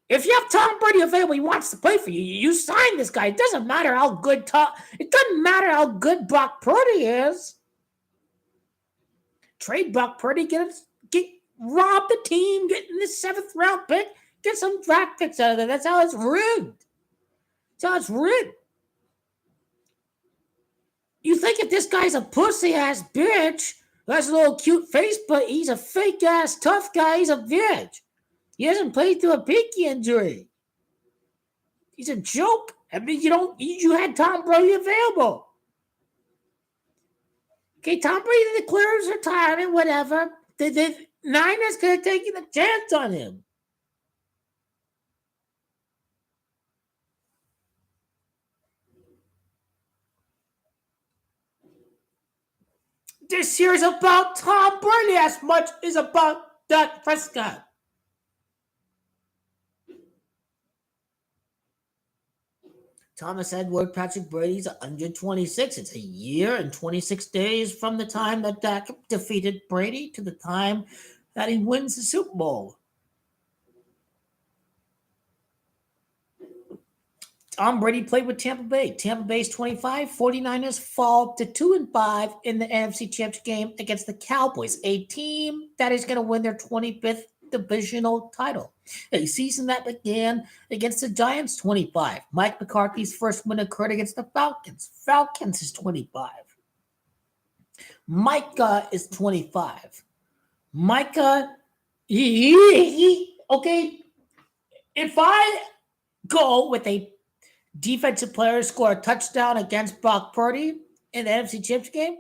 If you have Tom Brady available, he wants to play for you. You sign this guy. It doesn't matter how good Brock Purdy is. Trade Brock Purdy, rob the team, get in the 7th round pick, get some draft picks out of there. That's how it's rigged. You think if this guy's a pussy-ass bitch who has a little cute face, but he's a fake-ass tough guy, he's a bitch. He hasn't played through a pinky injury. He's a joke. I mean, you had Tom Brady available. Okay, Tom Brady declares retirement, whatever. The Niners could have taken a chance on him. This year is about Tom Brady as much as about Dak Prescott. Thomas Edward Patrick Brady's 126. It's a year and 26 days from the time that Dak defeated Brady to the time that he wins the Super Bowl. Tom Brady played with Tampa Bay. Tampa Bay's 25. 49ers fall to 2-5 in the NFC Championship game against the Cowboys, a team that is going to win their 25th divisional title. A season that began against the Giants, 25. Mike McCarthy's first win occurred against the Falcons. Falcons is 25. Micah is 25. Micah, okay, if I go with a defensive player score a touchdown against Brock Purdy in the NFC Championship game,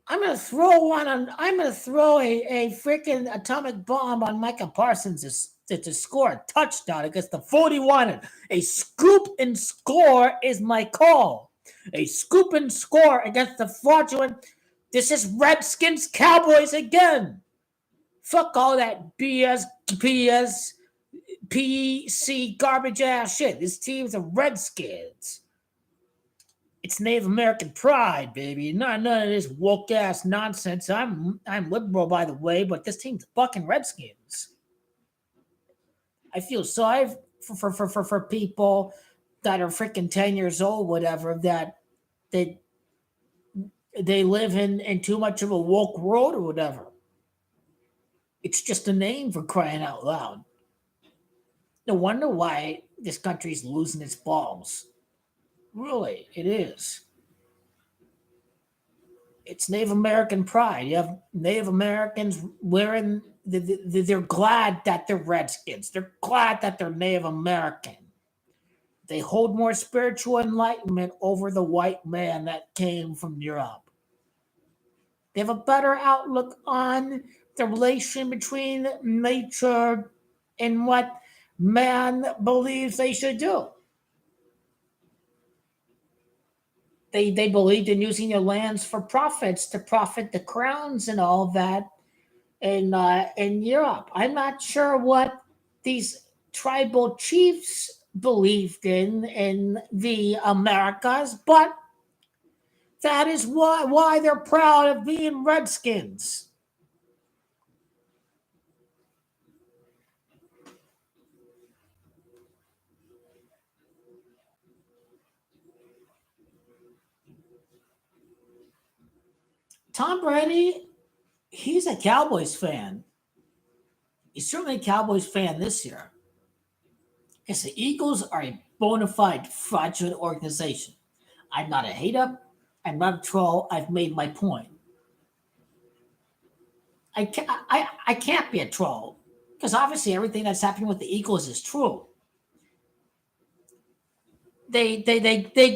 I'm gonna throw a freaking atomic bomb on Micah Parsons to score a touchdown against the 41ers. A scoop and score is my call. A scoop and score against the fraudulent. This is Redskins Cowboys again. Fuck all that BS, PC garbage ass shit. This team's the Redskins. It's Native American pride, baby. None of this woke ass nonsense. I'm liberal, by the way, but this team's fucking Redskins. I feel sorry for people that are freaking 10 years old, whatever, that they live in too much of a woke world or whatever. It's just a name, for crying out loud. No wonder why this country's losing its balls. Really, it is. It's Native American pride. You have Native Americans wearing, they're glad that they're Redskins. They're glad that they're Native American. They hold more spiritual enlightenment over the white man that came from Europe. They have a better outlook on the relation between nature and what man believes they should do. They believed in using their lands for profits to profit the crowns and all that in Europe. I'm not sure what these tribal chiefs believed in the Americas, but that is why they're proud of being Redskins. Tom Brady, he's a Cowboys fan. He's certainly a Cowboys fan this year. Because the Eagles are a bona fide fraudulent organization. I'm not a hater. I'm not a troll. I've made my point. I can't be a troll. Because obviously everything that's happening with the Eagles is true. They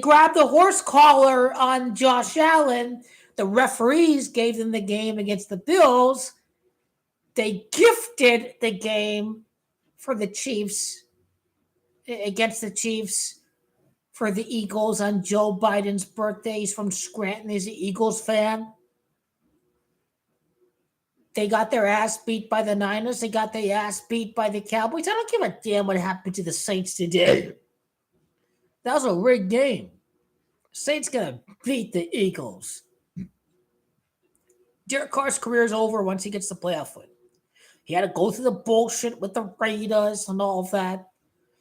grabbed the horse collar on Josh Allen. The referees gave them the game against the Bills. They gifted the game for the Chiefs, against the Chiefs, for the Eagles on Joe Biden's birthday. He's from Scranton. He's an Eagles fan. They got their ass beat by the Niners. They got their ass beat by the Cowboys. I don't give a damn what happened to the Saints today. That was a rigged game. Saints gonna beat the Eagles. Derek Carr's career is over once he gets the playoff win. He had to go through the bullshit with the Raiders and all of that.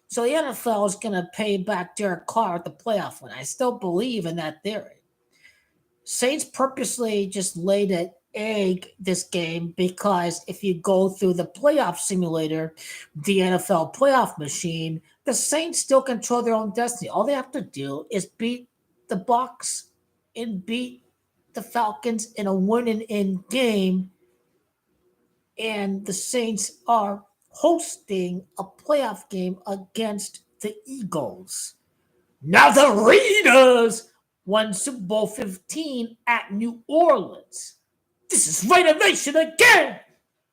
So the NFL is going to pay back Derek Carr at the playoff win. I still believe in that theory. Saints purposely just laid an egg this game because if you go through the playoff simulator, the NFL playoff machine, the Saints still control their own destiny. All they have to do is beat the Bucs and beat the Falcons in a winning game, and the Saints are hosting a playoff game against the Eagles. Now the Raiders won Super Bowl 15 at New Orleans. This is Raider Nation again.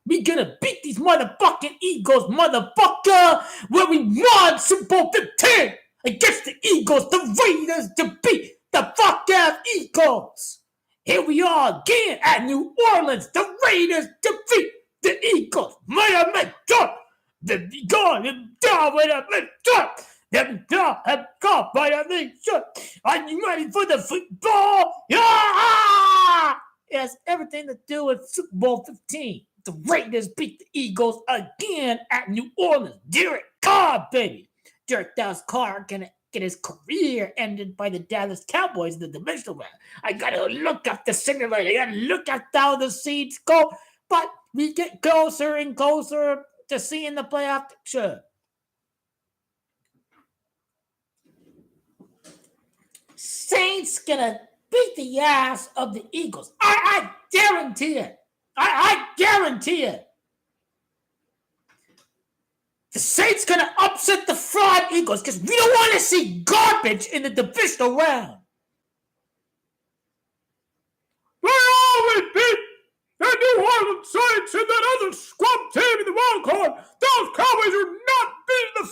We gonna beat these motherfucking Eagles, motherfucker, where we won Super Bowl 15 against the Eagles, the Raiders to beat the fuck out Eagles. Here we are again at New Orleans. The Raiders defeat the Eagles. May I make sure that you go and down with a make sure Them have caught by a nation. Are you ready for the football? Yeah! It has everything to do with Super Bowl 15. The Raiders beat the Eagles again at New Orleans. Derek Carr, baby. Derek Carr gonna get his career ended by the Dallas Cowboys in the divisional round. I gotta look up the simulator. I gotta look at how the seeds go. But we get closer and closer to seeing the playoff picture. Saints gonna beat the ass of the Eagles. I guarantee it. I guarantee it. The Saints gonna upset the fraud Eagles because we don't want to see garbage in the divisional round. They always beat the New Orleans Saints and that other scrub team in the wild card. Those Cowboys are not beating the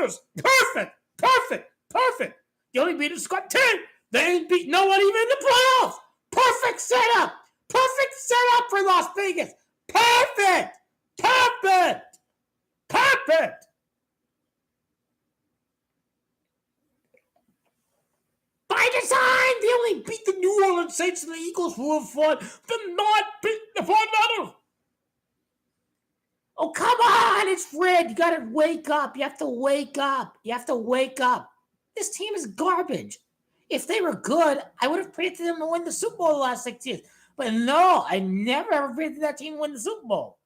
49ers. Perfect, perfect, perfect. They only beat a scrub team. They ain't beat no one even in the playoffs. Perfect setup. Perfect setup for Las Vegas. Perfect. Perfect. Perfect. By design, they only beat the New Orleans Saints and the Eagles who have fun. They're not beating the 49ers. Oh, come on. It's Fred. You got to wake up. You have to wake up. You have to wake up. This team is garbage. If they were good, I would have predicted them to win the Super Bowl the last 6 years. But no, I never ever predicted that team to win the Super Bowl.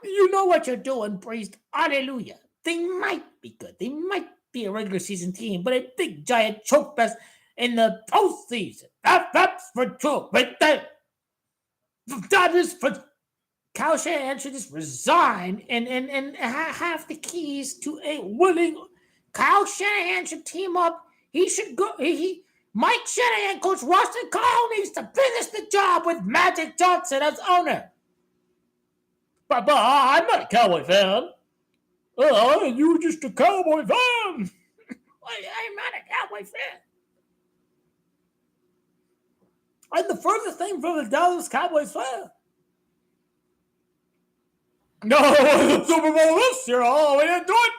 You know what you're doing, Priest. Hallelujah. They might be good. They might be a regular season team, but a big giant choke fest in the postseason. That's for true. But that is for Kyle Shanahan should just resign and have the keys to a winning. Kyle Shanahan should team up. He should go. Mike Shanahan, Coach Rustin Kyle needs to finish the job with Magic Johnson as owner. But I'm not a Cowboy fan. You're just a Cowboy fan. I'm not a Cowboy fan. I'm the furthest thing from the Dallas Cowboys fan. No, the Super Bowl this year. Oh, we didn't do it.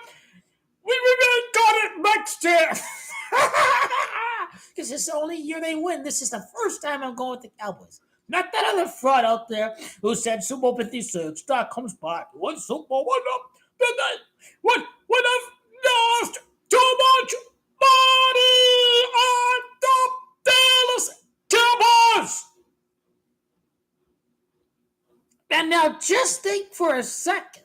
We got it next year. Because it's the only year they win. This is the first time I'm going with the Cowboys. Not that other fraud out there who said Super Bowl 56. That comes back. One Super Bowl, one up. What I've lost too much money on the Dallas Cowboys. And now just think for a second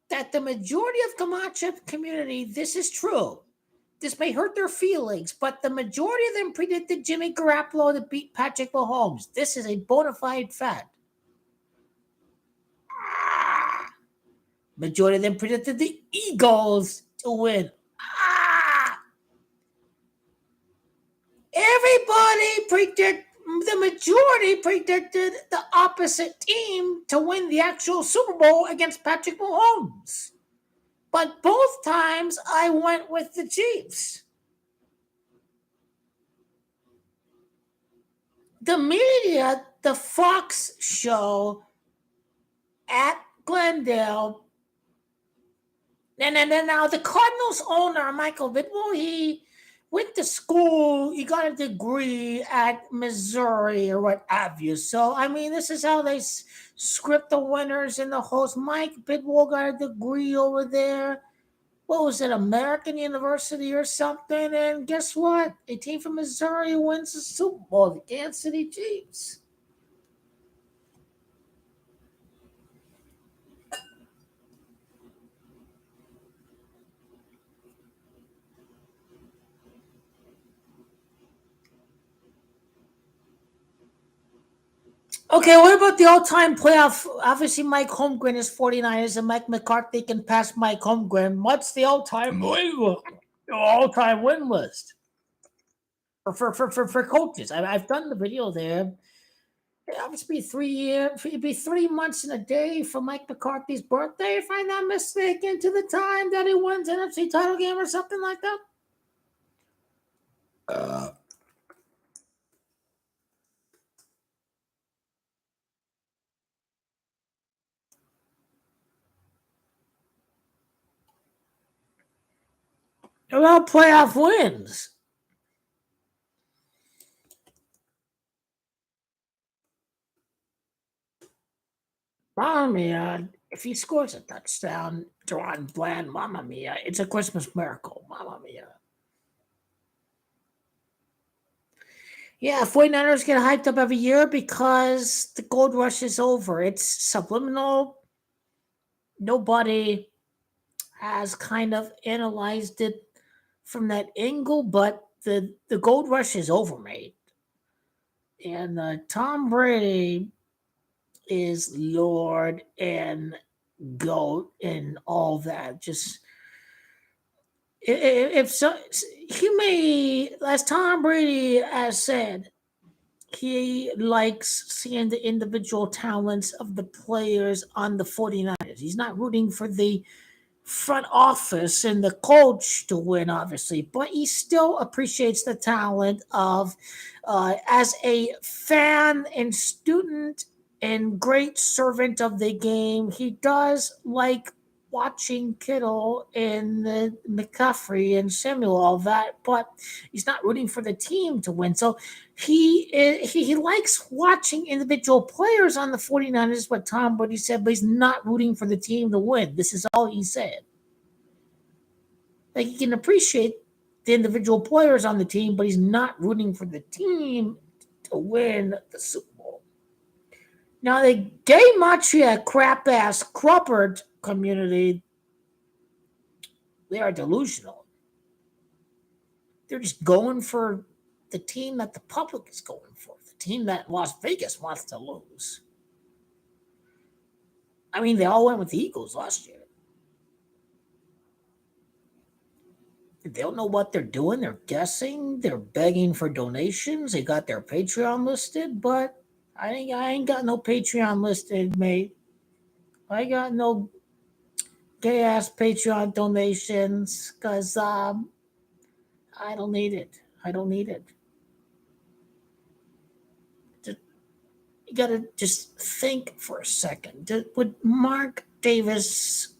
that the majority of Comanche community, this is true. This may hurt their feelings, but the majority of them predicted Jimmy Garoppolo to beat Patrick Mahomes. This is a bona fide fact. Majority of them predicted the Eagles to win. Everybody predicted, the majority predicted the opposite team to win the actual Super Bowl against Patrick Mahomes. But both times I went with the Chiefs. The media, the Fox show at Glendale, and then now the Cardinals owner, Michael Vidwell, he went to school, he got a degree at Missouri or what have you. So, I mean, this is how they script the winners and the host. Mike Bidwell got a degree over there. What was it, American University or something? And guess what? A team from Missouri wins the Super Bowl, the Kansas City Chiefs. Okay, what about the all-time playoff? Obviously, Mike Holmgren is 49ers, and Mike McCarthy can pass Mike Holmgren. What's the all-time win list for coaches? I've done the video there. It obviously it'd be 3 months and a day for Mike McCarthy's birthday, if I'm not mistaken, to the time that he wins an NFC title game or something like that. About playoff wins. Mamma mia, if he scores a touchdown, Deron Bland, mamma mia, it's a Christmas miracle, mamma mia. Yeah, 49ers get hyped up every year because the gold rush is over. It's subliminal. Nobody has kind of analyzed it from that angle, but the gold rush is over, mate. And Tom Brady is Lord and GOAT and all that. Just if so, he may, as Tom Brady has said, he likes seeing the individual talents of the players on the 49ers. He's not rooting for the front office and the coach to win, obviously, but he still appreciates the talent of, as a fan and student and great servant of the game, he does like watching Kittle and McCaffrey and Samuel, all that, but he's not rooting for the team to win. So he likes watching individual players on the 49ers, what Tom Brady said, but he's not rooting for the team to win. This is all he said. Like, he can appreciate the individual players on the team, but he's not rooting for the team to win the Super Bowl. Now, the gay macho crap ass Cruppert community, they are delusional. They're just going for the team that the public is going for, the team that Las Vegas wants to lose. I mean, they all went with the Eagles last year. They don't know what they're doing. They're guessing. They're begging for donations. They got their Patreon listed, but I ain't got no Patreon listed, mate. I got no gay ass Patreon donations because I don't need it. I don't need it. You gotta just think for a second. Would Mark Davis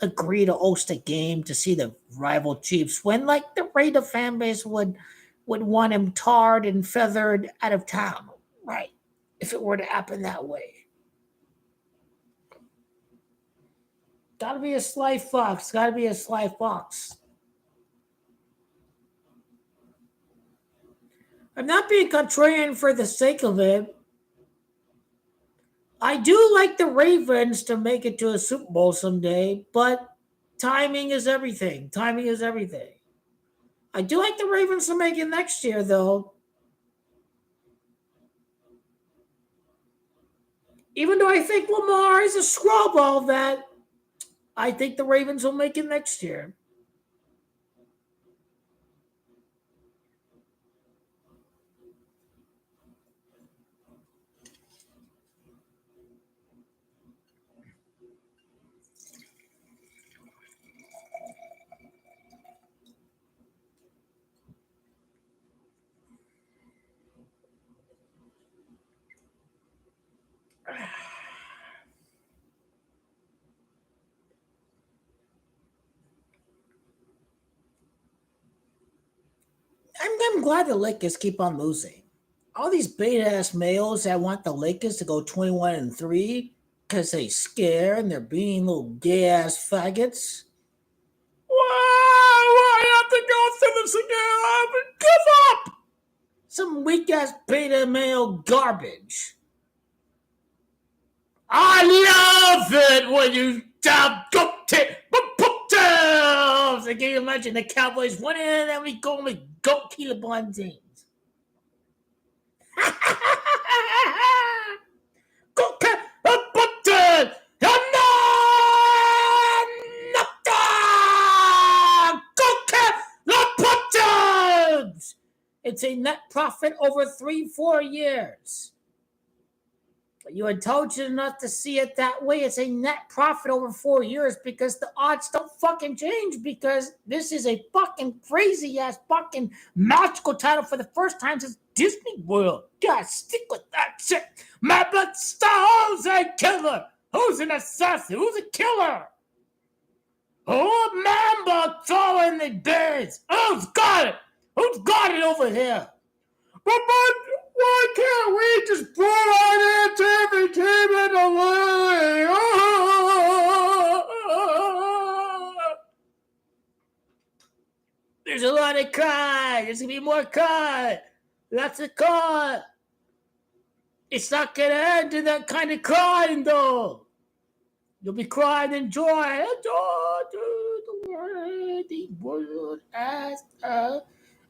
agree to host a game to see the rival Chiefs win? Like, the Raider fan base would want him tarred and feathered out of town, right? If it were to happen that way. Gotta be a sly fox. Gotta be a sly fox. I'm not being contrarian for the sake of it. I do like the Ravens to make it to a Super Bowl someday, but timing is everything. Timing is everything. I do like the Ravens to make it next year, though. Even though I think Lamar is a scrub, all that, I think the Ravens will make it next year. I'm glad the Lakers keep on losing. All these beta ass males that want the Lakers to go 21-3 because they scared and they're being little gay ass faggots. Why have to go through this again? Give up! Some weak ass beta male garbage. I love it when you go tip. I can you imagine the Cowboys winning and then we go with goat killer blondines. Go cat a button! Go cat the buttons! It's a net profit over 3-4 years. You intelligent enough to see it that way. It's a net profit over 4 years because the odds don't fucking change because this is a fucking crazy ass fucking magical title for the first time since Disney World. God, stick with that shit. My blood stars a killer. Who's an assassin? Who's a killer? Who remember throwing the birds? Who's got it? Who's got it over here? But why can't we just put on every team in the league? There's a lot of crying. There's going to be more crying. Lots of crying. It's not going to end in that kind of crying, though. You'll be crying in joy. Joy to the world as a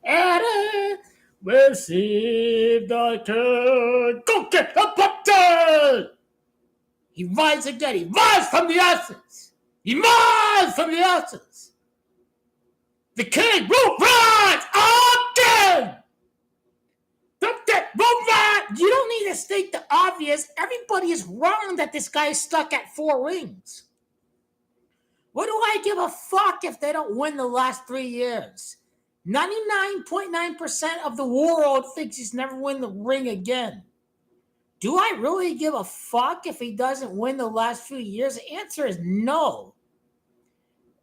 adder. Receive the turn. Go get the button! He rises again. He rises from the ashes. He rises from the ashes. The king will rise again! You don't need to state the obvious. Everybody is wrong that this guy is stuck at 4 rings. What do I give a fuck if they don't win the last 3 years? 99.9% of the world thinks he's never win the ring again. Do I really give a fuck if he doesn't win the last few years? The answer is no.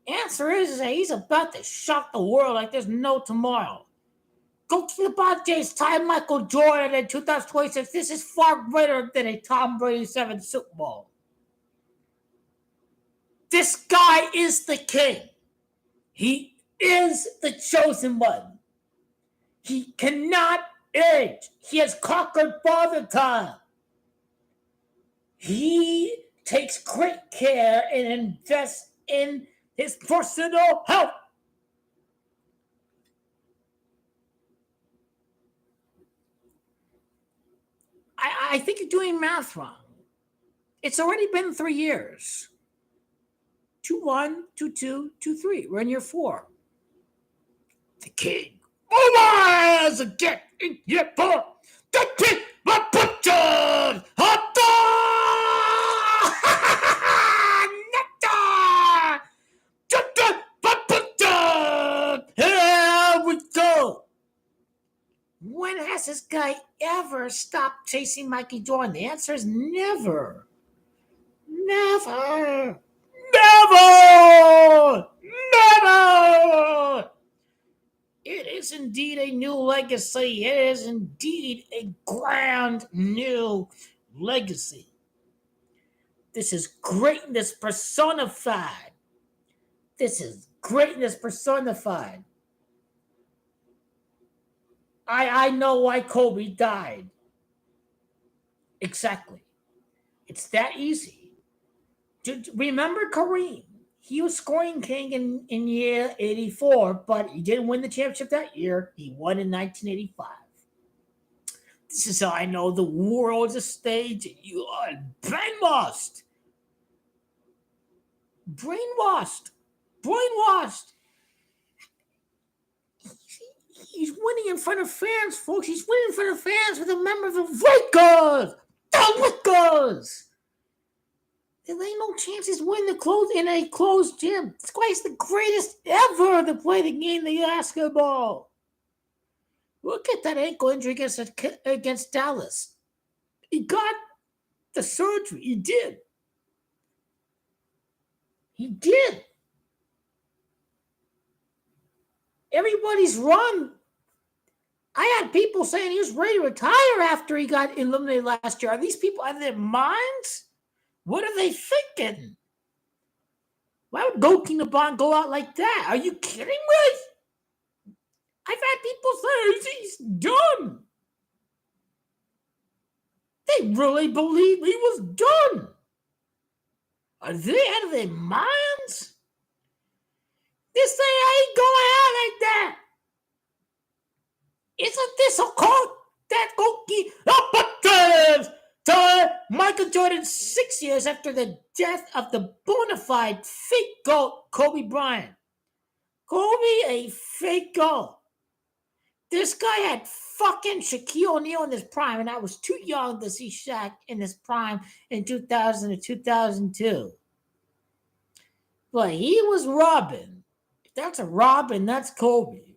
Answer is that he's about to shock the world like there's no tomorrow. Go to the Padres, tie Michael Jordan in 2026. This is far greater than a Tom Brady 7th Super Bowl. This guy is the king. He is the chosen one. He cannot age. He has conquered Father Time. He takes great care and invests in his personal health. I think you're doing math wrong. It's already been 3 years. 2-1, 2-2, 2-3. We're in year 4. The king. Oh, as a get in year 4. The king, my butcher. Here we go. When has this guy ever stopped chasing Mikey Jordan? The answer is never. Never. Never. Never. It is indeed a new legacy. It is indeed a grand new legacy. This is greatness personified. This is greatness personified. I know why Kobe died. Exactly. It's that easy. Remember Kareem? He was scoring king in year 84, but he didn't win the championship that year. He won in 1985. This is how I know the world's a stage. You are brainwashed. Brainwashed. Brainwashed. He's winning in front of fans, folks. He's winning in front of fans with a member of the Lakers. The Lakers. There ain't no chance he's winning in a closed gym. This guy's the greatest ever to play the game of basketball. Look at that ankle injury against Dallas. He got the surgery. He did. He did. Everybody's wrong. I had people saying he was ready to retire after he got eliminated last year. Are these people out of their minds? What are they thinking? Why would Goki Naban go out like that? Are you kidding me? I've had people say he's done. They really believe he was done. Are they out of their minds? This thing ain't going out like that. Isn't this a cult that Goki Michael Jordan 6 years after the death of the bona fide fake GOAT, Kobe Bryant. Kobe, a fake GOAT. This guy had fucking Shaquille O'Neal in his prime, and I was too young to see Shaq in his prime in 2000 to 2002. But he was Robin. If that's a Robin, that's Kobe.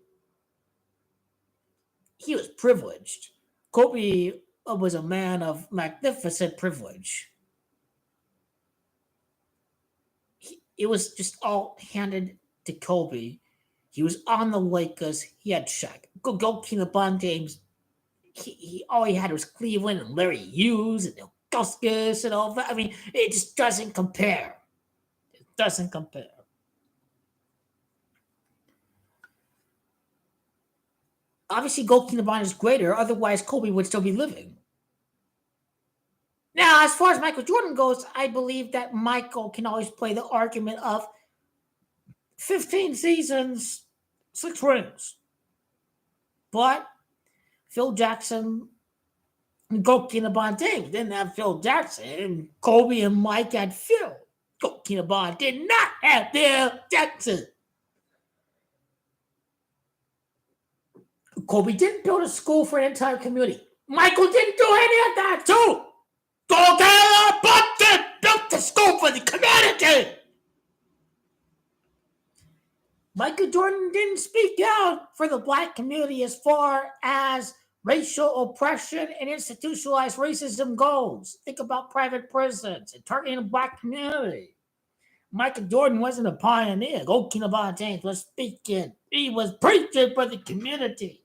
He was privileged. Kobe was a man of magnificent privilege. it was just all handed to Kobe. He was on the Lakers. He had Shaq. Go LeBron James. He all he had was Cleveland and Larry Hughes and Augustus and all that. I mean, it just doesn't compare. It doesn't compare. Obviously, Goalkeeper LeBron is greater. Otherwise, Kobe would still be living. Now, as far as Michael Jordan goes, I believe that Michael can always play the argument of 15 seasons, 6 rings. But Phil Jackson and Goalkeeper LeBron James didn't have Phil Jackson. Kobe and Mike had Phil. Goalkeeper LeBron did not have Phil Jackson. Kobe didn't build a school for an entire community. Michael didn't do any of that too. Goalkeeper LeBron built the school for the community. Michael Jordan didn't speak out for the black community as far as racial oppression and institutionalized racism goes. Think about private prisons and targeting the black community. Michael Jordan wasn't a pioneer. Goalkeeper LeBron James was speaking. He was preaching for the community.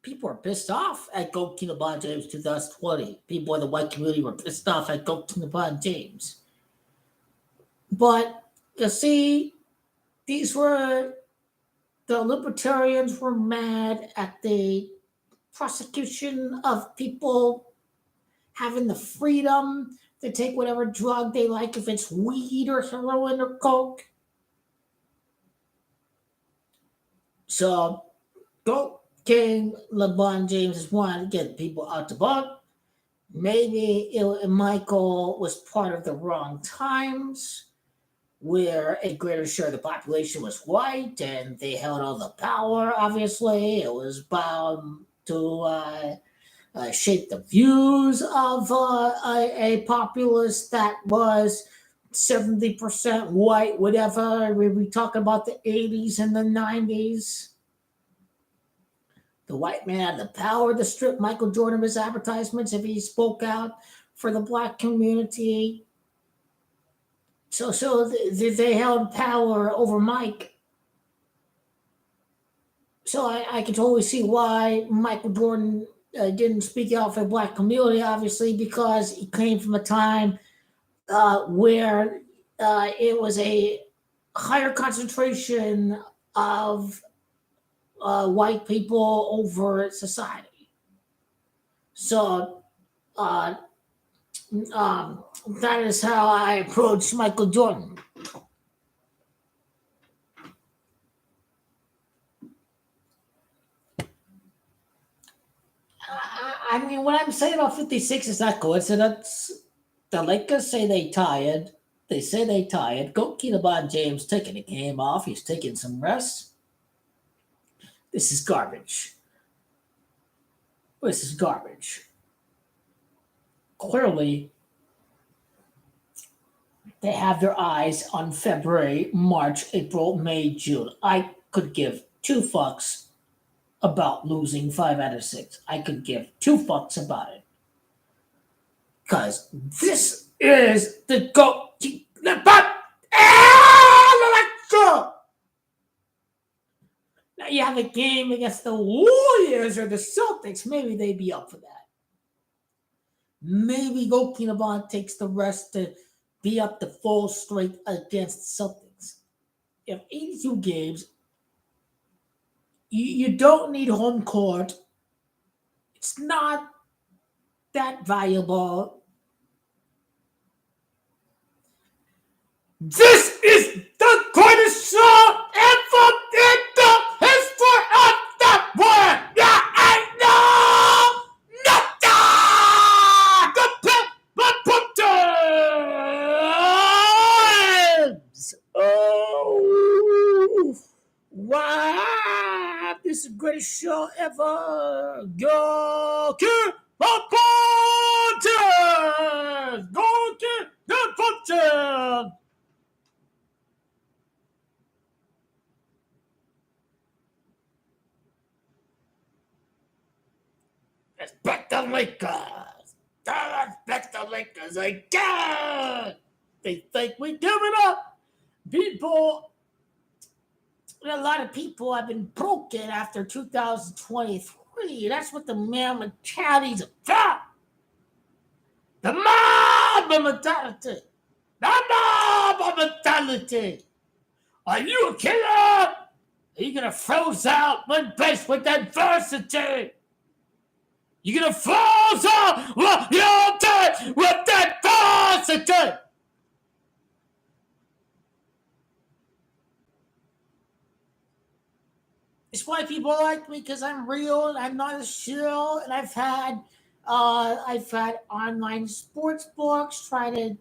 People are pissed off at Goalkeeper LeBron James 2020. People in the white community were pissed off at Goalkeeper LeBron James. But you see, these were the libertarians were mad at the prosecution of people having the freedom to take whatever drug they like, if it's weed or heroin or coke. So, King LeBron James is wanting to get people out the boat. Maybe Michael was part of the wrong times, where a greater share of the population was white and they held all the power, obviously. It was bound to shape the views of a populace that was 70% white, whatever. We talk about the 80s and the 90s. The white man had the power to strip Michael Jordan of his advertisements if he spoke out for the black community. So they held power over Mike. So I can totally see why Michael Jordan didn't speak out for the black community, obviously, because he came from a time where it was a higher concentration of white people over society. So that is how I approach Michael Jordan. I mean, what I'm saying about 56 is not coincidence. The Lakers say they tired. They say they tired. Goalkeeper LeBron James taking the game off. He's taking some rest. This is garbage. This is garbage. Clearly, they have their eyes on February, March, April, May, June. I could give 2 fucks about losing 5 out of 6. I could give 2 fucks about it. Because this is the Now you have a game against the Warriors or the Celtics. Maybe they'd be up for that. Maybe Goalkeeper LeBron takes the rest to be up to full strength against the Celtics. You have 82 games. You don't need home court. It's not that valuable. This is the greatest show ever in the history of the world. Yeah, I know nothing. Oh, wow. This is the greatest show ever. Go to the punches. Go to the punches. Respect the Lakers. Respect the Lakers again. They think we give it up. People, a lot of people have been broken after 2023. That's what the man mentality's about. The mob mentality. The mob mentality. Are you a killer? Are you gonna froze out when faced with adversity? You're gonna froze out what you're doing with adversity. It's why people like me, because I'm real and I'm not a shill. And I've had online sports books try to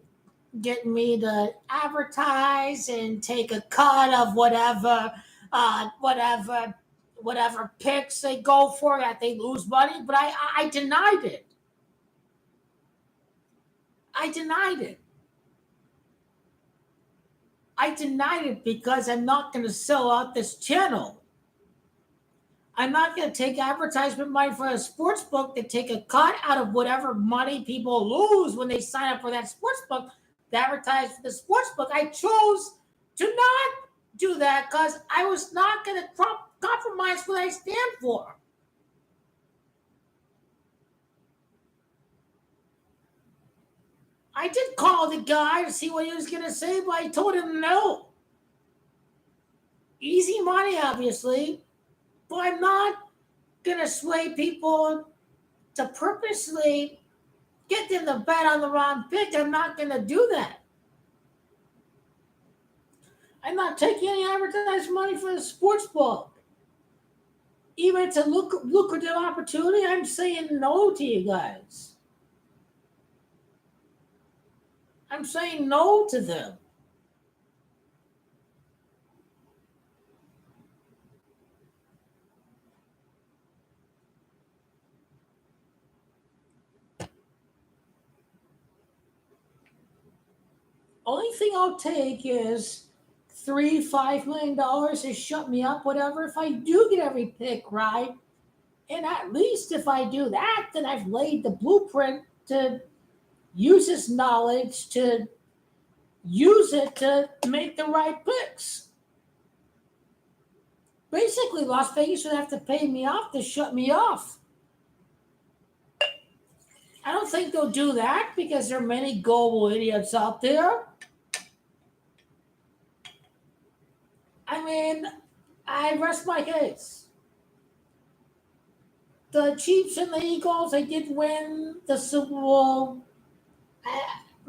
get me to advertise and take a cut of uh, whatever, whatever picks they go for that they lose money. But I denied it. I denied it. I denied it because I'm not going to sell out this channel. I'm not going to take advertisement money for a sports book to take a cut out of whatever money people lose when they sign up for that sports book to advertise for the sports book. I chose to not do that because I was not going to compromise what I stand for. I did call the guy to see what he was going to say, but I told him no. Easy money, obviously. But I'm not going to sway people to purposely get them to bet on the wrong pick. I'm not going to do that. I'm not taking any advertising money for the sports book. Even if it's a lucrative opportunity, I'm saying no to you guys. I'm saying no to them. Only thing I'll take is $3-5 million to shut me up, whatever. If I do get every pick right, and at least if I do that, then I've laid the blueprint to use this knowledge to use it to make the right picks. Basically, Las Vegas would have to pay me off to shut me off. I don't think they'll do that because there are many gullible idiots out there. I mean, I rest my case. The Chiefs and the Eagles, they did win the Super Bowl.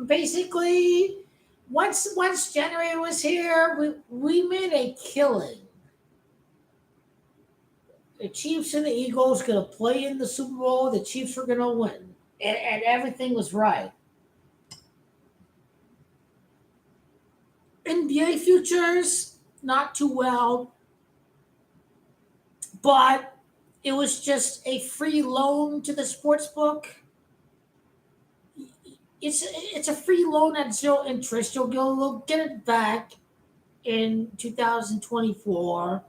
Basically, once January was here, we made a killing. The Chiefs and the Eagles going to play in the Super Bowl. The Chiefs were going to win, and everything was right. NBA futures, not too well, but it was just a free loan to the sports book. It's a free loan at zero interest. You'll get it back in 2024.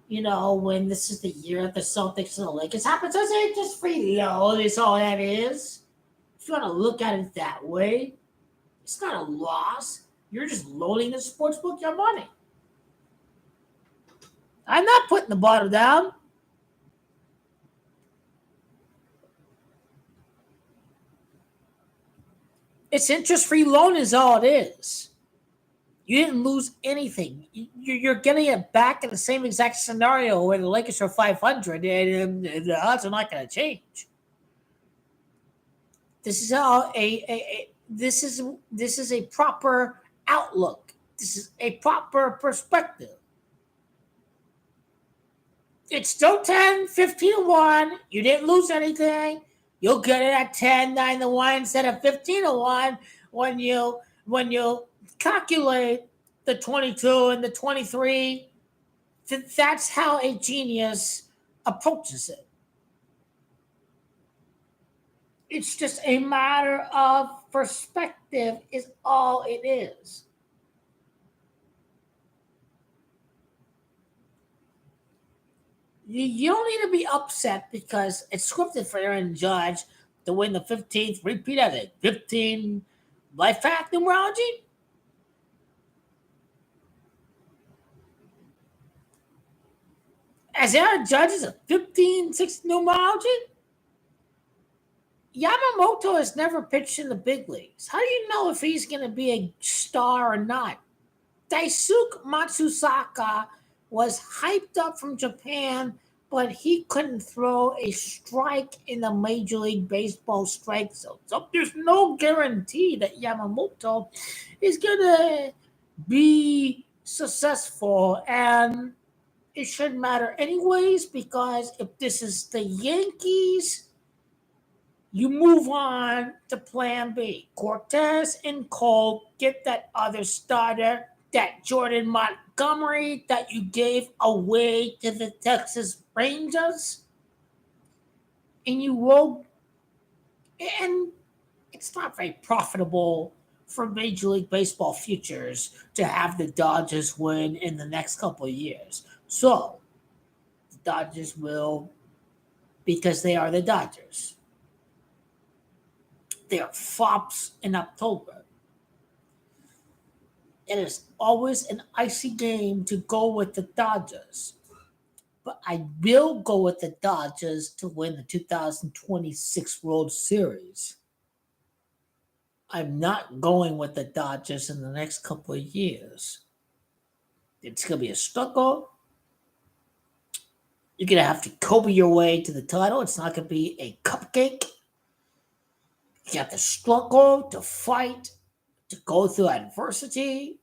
You know, when this is the year that the Celtics and the Lakers happens, it's just free loan. Is all that is. If you want to look at it that way, it's not a loss. You're just loaning the sports book your money. I'm not putting the bottom down. It's interest-free loan is all it is. You didn't lose anything. You're getting it back in the same exact scenario where the Lakers are 500, and the odds are not going to change. This is this is a proper outlook. This is a proper perspective. It's still 10, 15-1. You didn't lose anything. You'll get it at 10, 9-1 instead of 15-1 when you calculate the 22 and the 23. That's how a genius approaches it. It's just a matter of perspective is all it is. You don't need to be upset because it's scripted for Aaron Judge to win the 15th repeat, I think. 15 Life hack numerology? As Aaron Judge is a 15-6 numerology? Yamamoto has never pitched in the big leagues. How do you know if he's going to be a star or not? Daisuke Matsusaka was hyped up from Japan, but he couldn't throw a strike in the Major League Baseball strike zone. So there's no guarantee that Yamamoto is going to be successful. And it shouldn't matter anyways, because if this is the Yankees, you move on to plan B. Cortez and Cole, get that other starter, that Jordan Montgomery that you gave away to the Texas Rangers, and you roll. And it's not very profitable for Major League Baseball futures to have the Dodgers win in the next couple of years. So the Dodgers will, because they are the Dodgers. They are flops in October. It is always an icy game to go with the Dodgers. But I will go with the Dodgers to win the 2026 World Series. I'm not going with the Dodgers in the next couple of years. It's going to be a struggle. You're going to have to Kobe your way to the title. It's not going to be a cupcake. You have to struggle, to fight, to go through adversity.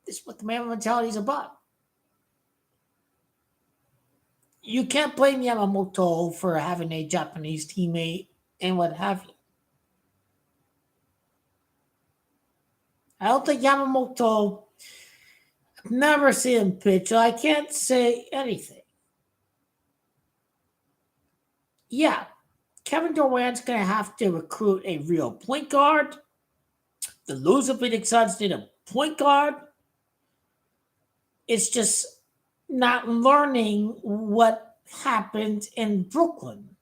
This is what the man mentality is about. You can't blame Yamamoto for having a Japanese teammate and what have you. I don't think Yamamoto, I've never seen him pitch, so I can't say anything. Yeah, Kevin Durant's going to have to recruit a real point guard. The loser Phoenix Suns need a point guard. It's just not learning what happened in Brooklyn.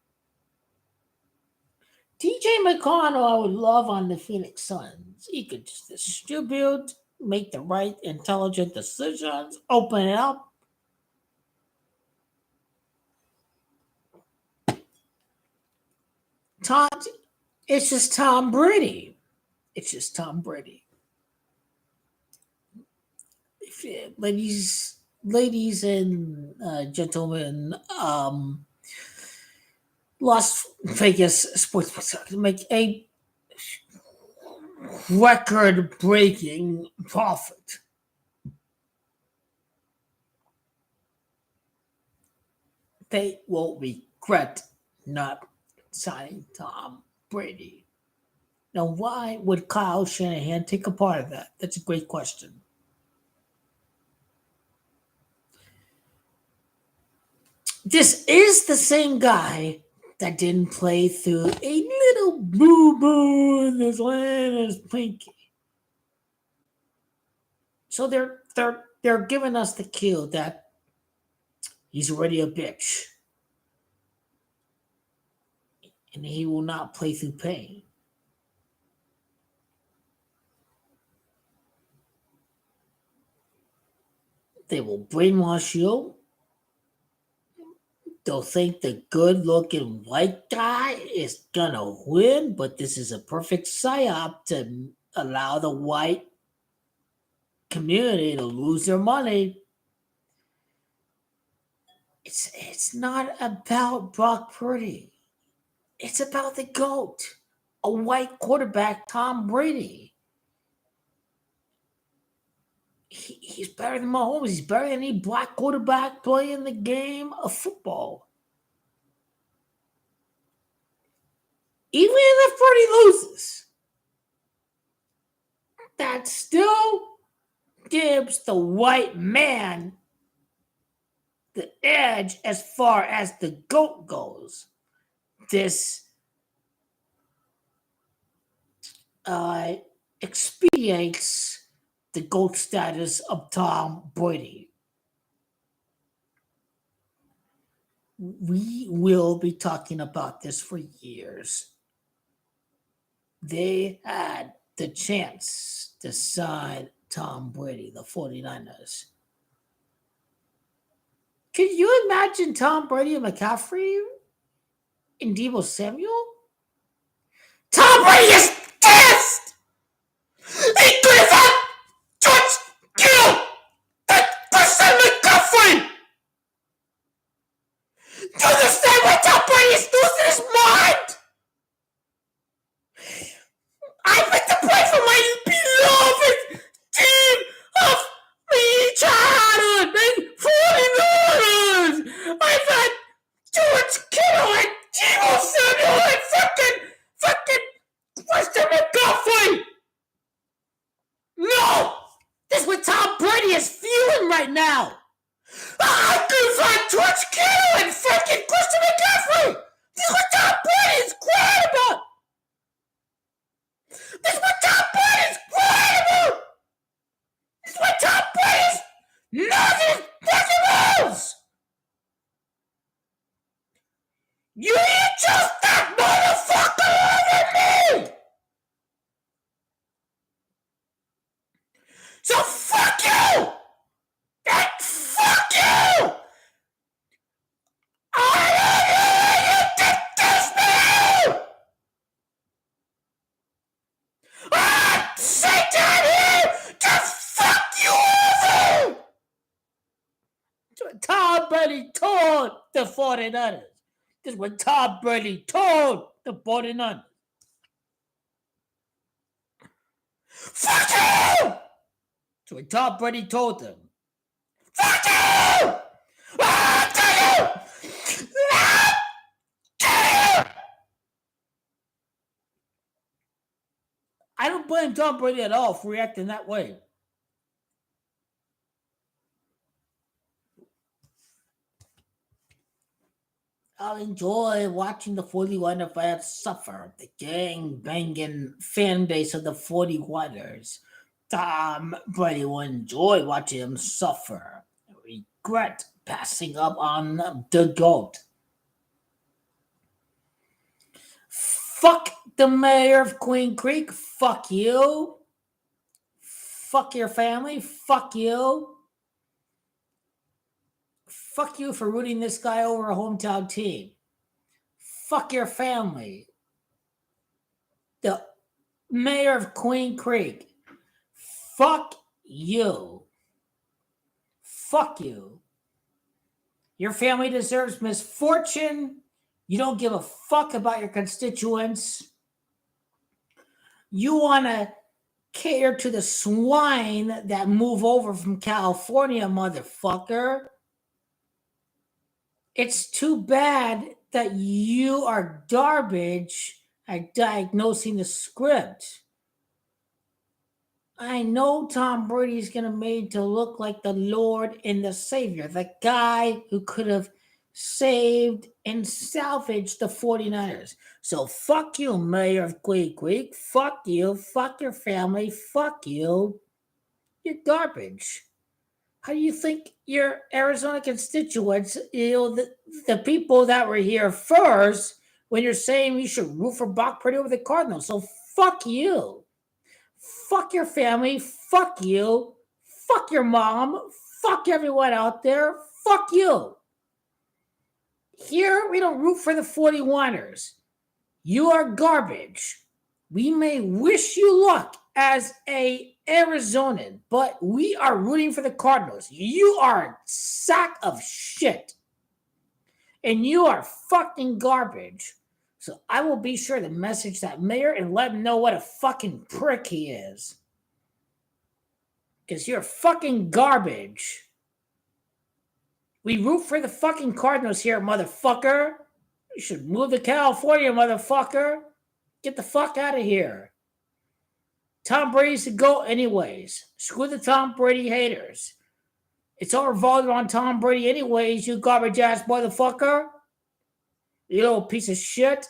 TJ McConnell, I would love on the Phoenix Suns. He could just distribute, make the right intelligent decisions, open it up. Tom, it's just Tom Brady. It's just Tom Brady. Ladies and gentlemen, Las Vegas sports make a record-breaking profit. They will regret not signing Tom Brady. Now, why would Kyle Shanahan take a part of that? That's a great question. This is the same guy that didn't play through a little boo-boo in his land and his pinky. So they're giving us the cue that he's already a bitch. And he will not play through pain. They will brainwash you. They'll think the good-looking white guy is gonna win, but this is a perfect psyop to allow the white community to lose their money. It's not about Brock Purdy. It's about the GOAT, a white quarterback, Tom Brady. He's better than Mahomes. He's better than any black quarterback playing the game of football. Even if Purdy loses, that still gives the white man the edge as far as the GOAT goes. This expedites the GOAT status of Tom Brady. We will be talking about this for years. They had the chance to sign Tom Brady, the 49ers. Can you imagine Tom Brady and McCaffrey and Deebo Samuel? Tom Brady is pissed! He could have had George Kittle and Prescott McCaffrey! Do you understand why Tom Brady is losing his mind? I've been to play for my beloved team of me childhood, man, 49ers! I've had George Kittle and Deebo Samuel and fucking Preston McCaffrey! No! This is what Tom Brady is feeling right now! I could find George Kittle and fucking Christian McCaffrey! This is what Tom Brady is crying about! This is what Tom Brady is crying about! This is what Tom Brady's nothing fucking moves! You just that motherfucker over me! So fuck you! And fuck you! I don't know you to me! I'm Satan here to fuck you over! Tom Brady told the 49ers. This is what Tom Brady told the 49ers. Fuck you! That's what Tom Brady told them. Fuck you! I'll tell you! I don't blame Tom Brady at all for reacting that way. I'll enjoy watching the 41er fans suffer. The gang-banging fan base of the 41ers. Tom Brady will enjoy watching them suffer. Regret passing up on the GOAT. Fuck the mayor of Queen Creek. Fuck you. Fuck your family. Fuck you. Fuck you for rooting this guy over a hometown team. Fuck your family. The mayor of Queen Creek. Fuck you. Fuck you. Your family deserves misfortune. You don't give a fuck about your constituents. You want to cater to the swine that move over from California, motherfucker. It's too bad that you are garbage at diagnosing the script. I know Tom Brady's going to made to look like the Lord and the Savior, the guy who could have saved and salvaged the 49ers. So fuck you, Mayor of Queen Creek. Fuck you. Fuck your family. Fuck you. You're garbage. How do you think your Arizona constituents, the people that were here first, when you're saying we should root for Brock Purdy over the Cardinals? So fuck you. Fuck your family. Fuck you. Fuck your mom. Fuck everyone out there. Fuck you. Here, we don't root for the 41ers. You are garbage. We may wish you luck as a Arizonan, but we are rooting for the Cardinals. You are a sack of shit. And you are fucking garbage. So I will be sure to message that mayor and let him know what a fucking prick he is. Because you're fucking garbage. We root for the fucking Cardinals here, motherfucker. You should move to California, motherfucker. Get the fuck out of here. Tom Brady's the GOAT anyways. Screw the Tom Brady haters. It's all revolving on Tom Brady anyways, you garbage ass motherfucker. You little piece of shit.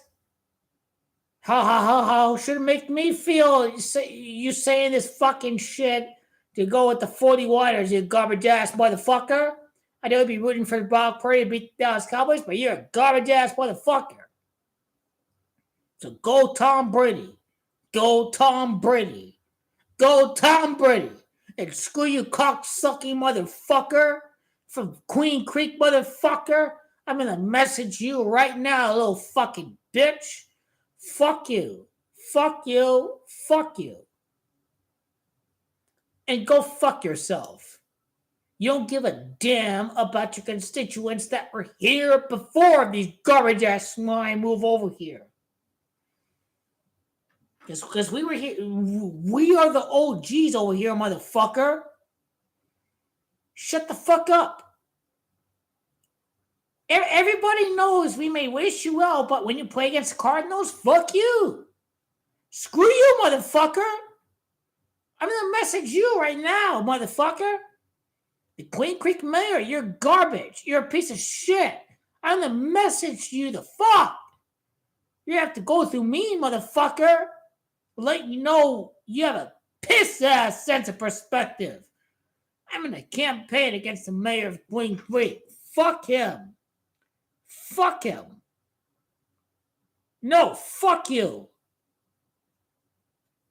How should it make me feel you saying this fucking shit to go with the 41ers, you garbage ass motherfucker? I know you'd be rooting for the Brock Purdy to beat the Dallas Cowboys, but you're a garbage ass motherfucker. So go Tom Brady. Go Tom Brady. Go Tom Brady. And screw you cock-sucking motherfucker from Queen Creek, motherfucker. I'm going to message you right now, little fucking bitch. Fuck you. Fuck you. Fuck you. And go fuck yourself. You don't give a damn about your constituents that were here before these garbage ass swine move over here. Because we were here. We are the OGs over here, motherfucker. Shut the fuck up. Everybody knows we may wish you well, but when you play against the Cardinals, fuck you. Screw you, motherfucker. I'm going to message you right now, motherfucker. The Queen Creek mayor, you're garbage. You're a piece of shit. I'm going to message you the fuck. You have to go through me, motherfucker. Let you know you have a piss-ass sense of perspective. I'm going to campaign against the mayor of Queen Creek. Fuck him. Fuck him. No, fuck you.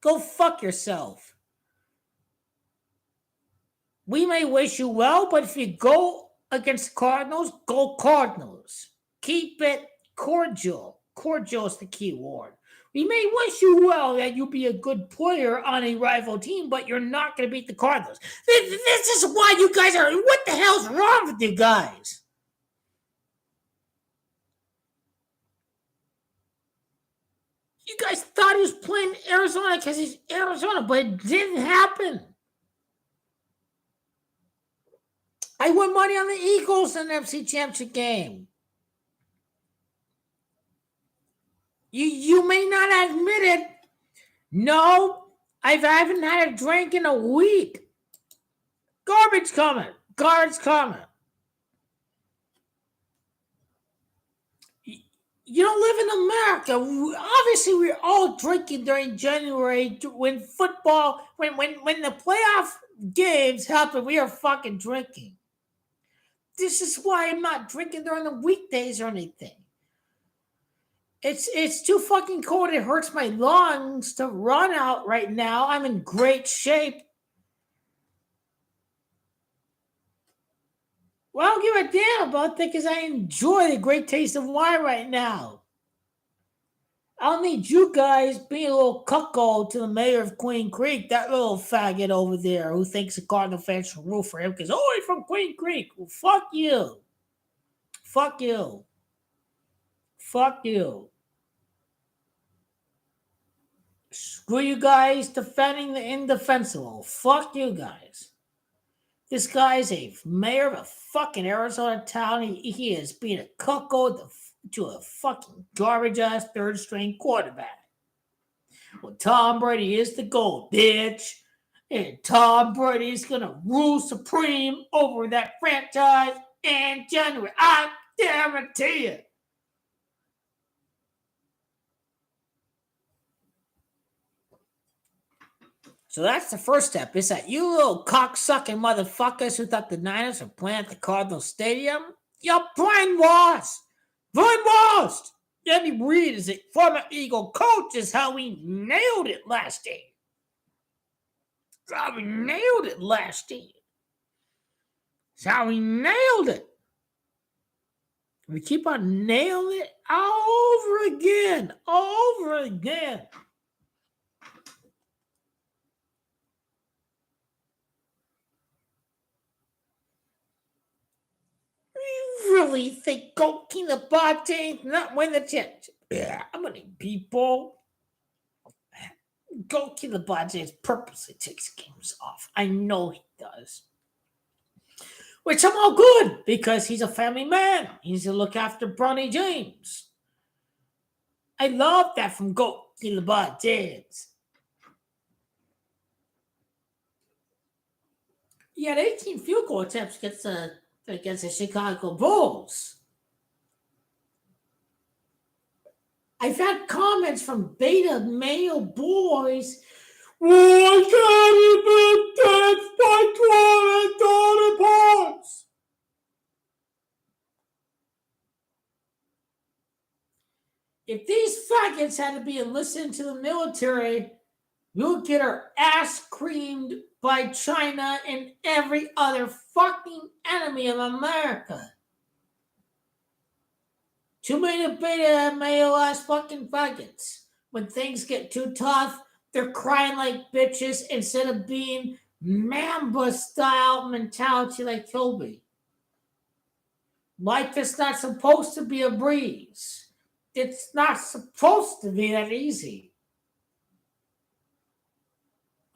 Go fuck yourself. We may wish you well, but if you go against Cardinals, go Cardinals. Keep it cordial. Cordial is the key word. We may wish you well that you be a good player on a rival team, but you're not going to beat the Cardinals. This is why you guys are... What the hell's wrong with you guys? You guys thought he was playing Arizona because he's Arizona, but it didn't happen. I won money on the Eagles in the NFC Championship game. You may not admit it. No, I haven't had a drink in a week. Garbage coming. Garbage coming. You don't live in America. Obviously, we're all drinking during January when football, when the playoff games happen, we are fucking drinking. This is why I'm not drinking during the weekdays or anything. It's too fucking cold. It hurts my lungs to run out right now. I'm in great shape. Well, I don't give a damn about that because I enjoy the great taste of wine right now. I don't need you guys being a little cuckold to the mayor of Queen Creek, that little faggot over there who thinks the Cardinal fans should root for him because, oh, he's from Queen Creek. Well, fuck you. Fuck you. Fuck you. Screw you guys defending the indefensible. Fuck you guys. This guy's a mayor of a fucking Arizona town. He is being a cuckold to a fucking garbage-ass third-string quarterback. Well, Tom Brady is the GOAT, bitch. And Tom Brady is going to rule supreme over that franchise in January. I guarantee it. So that's the first step. Is that you little cocksucking motherfuckers who thought the Niners were playing at the Cardinal Stadium? You're brainwashed. Brainwashed. Andy Reid is a former Eagle coach is how we nailed it last year. That's how we nailed it last year. That's how we nailed it. We keep on nailing it over again. Over again. Really think Goat King the Bate not win the championship? Yeah, how many people? Goat King the Bate purposely takes games off. I know he does. Which I'm all good because he's a family man. He's to look after Bronny James. I love that from Goat King the Bate. He had 18 field goal attempts against the Chicago Bulls. I've had comments from beta male boys. Why can't he be text by 20 points? If these faggots had to be enlisted into the military, You'll get her ass creamed by China and every other fucking enemy of America. Too many beta male ass fucking faggots. When things get too tough, they're crying like bitches instead of being Mamba style mentality like Kobe. Life is not supposed to be a breeze. It's not supposed to be that easy.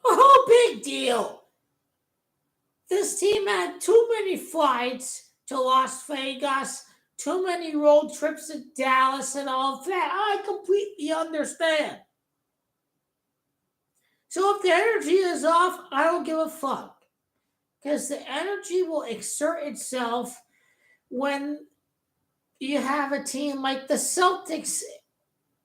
Oh, big deal. This team had too many flights to Las Vegas, too many road trips to Dallas and all that. I completely understand. So if the energy is off, I don't give a fuck. Because the energy will exert itself when you have a team like the Celtics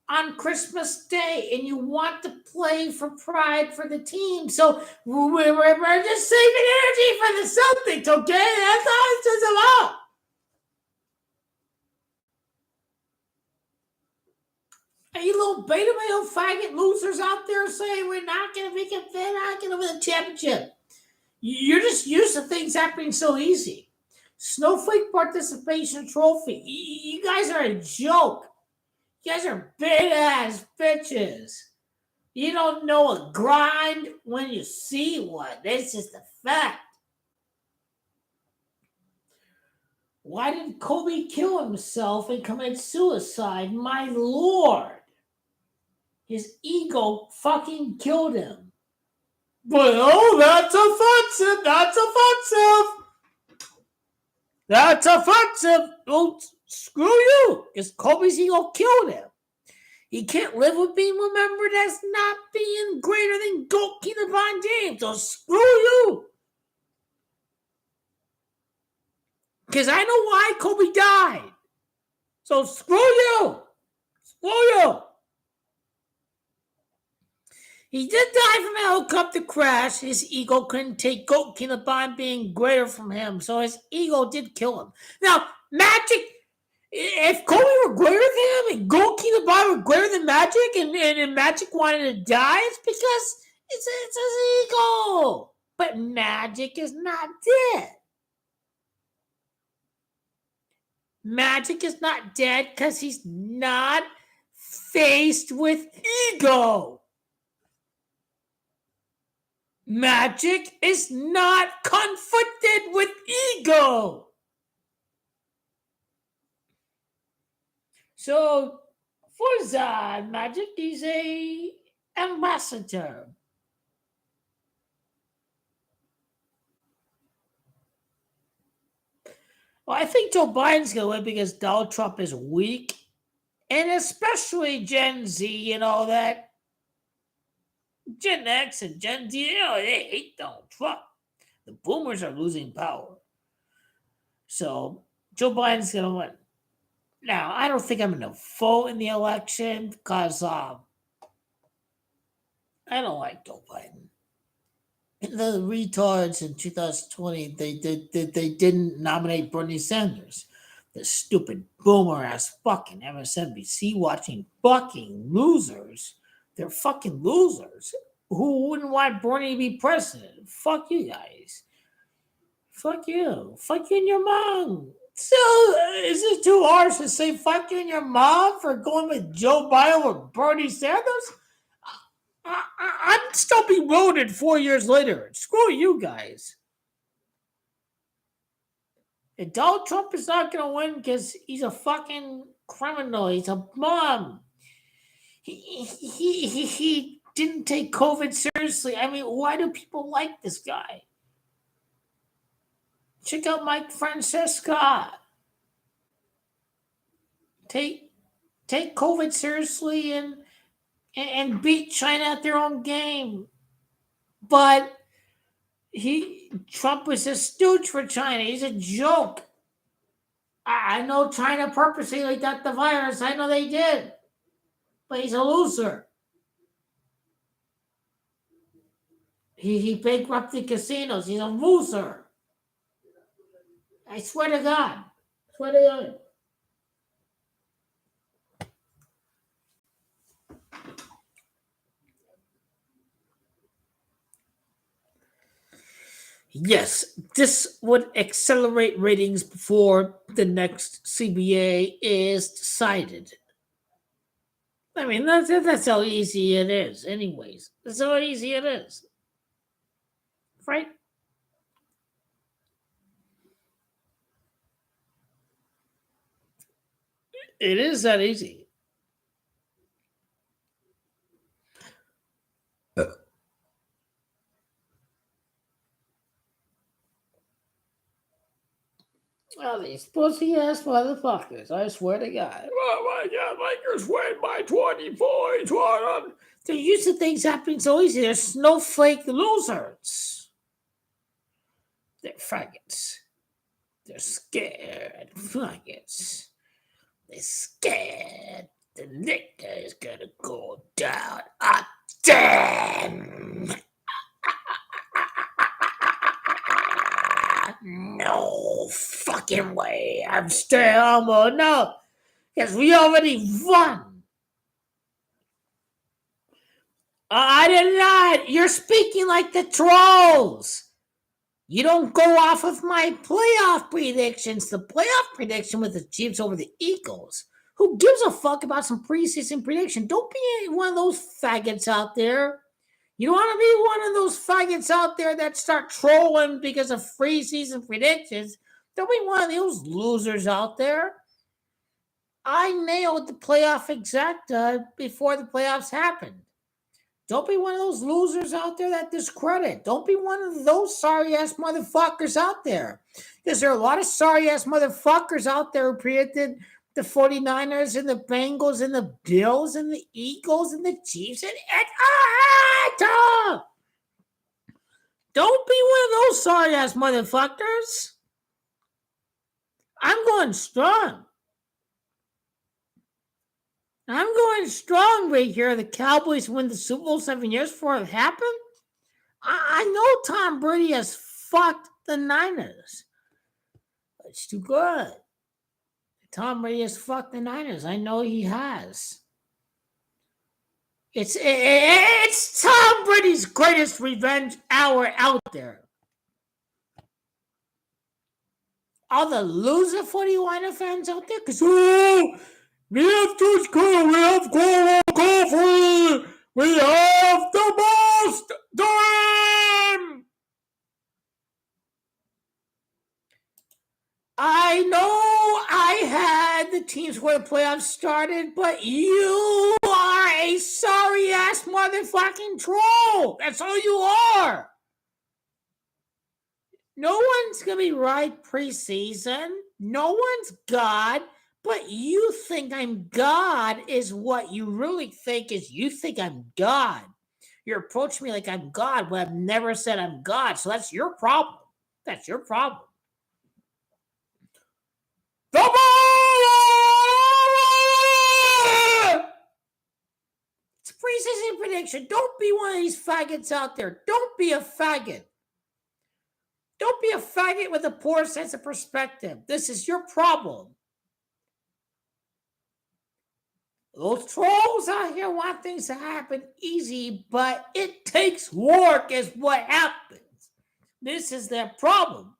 on Christmas Day and you want to play for pride for the team. So we're just saving energy for the Celtics, okay? That's all it's just about. And you little beta male faggot losers out there saying we're not going to make it, they're not going to win a championship. You're just used to things happening so easy. Snowflake participation trophy. You guys are a joke. You guys are big-ass bitches. You don't know a grind when you see one. That's just a fact. Why did Kobe kill himself and commit suicide? My lord. His ego fucking killed him. Well, that's offensive. That's offensive. That's offensive. Well, screw you. Because Kobe's ego killed him. He can't live with being remembered as not being greater than goalkeeper LeBron James. So screw you. Because I know why Kobe died. So screw you. Screw you. He did die from a helicopter crash. His ego couldn't take goalkeeper LeBron being greater from him. So his ego did kill him. Now, Magic... If Kobe were greater than him and goalkeeper LeBron were greater than Magic and Magic wanted to die, it's because it's his ego. But Magic is not dead. Magic is not dead because he's not faced with ego. Magic is not conflicted with ego. So, for Zod, Magic is a ambassador. Well, I think Joe Biden's going to win because Donald Trump is weak, and especially Gen Z and all that. Gen X and Gen Z, they hate Donald Trump. The boomers are losing power. So, Joe Biden's going to win. Now, I don't think I'm going to vote in the election because I don't like Joe Biden. The retards in 2020, they didn't nominate Bernie Sanders. The stupid boomer-ass fucking MSNBC watching fucking losers. They're fucking losers. Who wouldn't want Bernie to be president? Fuck you guys. Fuck you. Fuck you and your mom. So, is it too harsh to say fuck you and your mom for going with Joe Biden or Bernie Sanders? I'm still bewildered 4 years later. Screw you guys. And Donald Trump is not going to win because he's a fucking criminal. He's a bum. He didn't take COVID seriously. I mean, why do people like this guy? Check out Mike Francesca. Take COVID seriously and beat China at their own game. But Trump was a stooge for China. He's a joke. I know China purposely got the virus. I know they did. But he's a loser. He bankrupted casinos. He's a loser. I swear to God. Swear to God. Yes, this would accelerate ratings before the next CBA is decided. I mean, that's how easy it is, anyways. That's how easy it is. Right? It is that easy. Oh, these pussy ass motherfuckers, I swear to God. Oh my God, Lakers win by 20 points. They're used to things happening so easy. They're snowflake losers. They're faggots. They're scared faggots. They're scared the liquor is gonna go down on them. No fucking way. I'm still almost no. Because we already won. I did not. You're speaking like the trolls. You don't go off of my playoff predictions. The playoff prediction with the Chiefs over the Eagles. Who gives a fuck about some preseason prediction? Don't be one of those faggots out there. You don't want to be one of those faggots out there that start trolling because of preseason predictions. Don't be one of those losers out there. I nailed the playoff exacta before the playoffs happened. Don't be one of those losers out there that discredit. Don't be one of those sorry ass motherfuckers out there. Because there are a lot of sorry ass motherfuckers out there who predicted the 49ers and the Bengals and the Bills and the Eagles and the Chiefs and don't be one of those sorry ass motherfuckers. I'm going strong. I'm going strong right here. The Cowboys win the Super Bowl 7 years before it happened. I know Tom Brady has fucked the Niners. It's too good. Tom Brady has fucked the Niners. I know he has. It's Tom Brady's greatest revenge hour out there. All the loser 49er fans out there, because we have to score, we have goal, we have the most time. I know I had the teams where the playoffs started, but you are a sorry ass motherfucking troll. That's all you are. No one's going to be right preseason. No one's God, but you think I'm God is what you really think is you think I'm God. You're approaching me like I'm God, but I've never said I'm God. So that's your problem. That's your problem. It's a preseason prediction. Don't be one of these faggots out there. Don't be a faggot. Don't be a faggot with a poor sense of perspective. This is your problem. Those trolls out here want things to happen easy, but it takes work is what happens. This is their problem.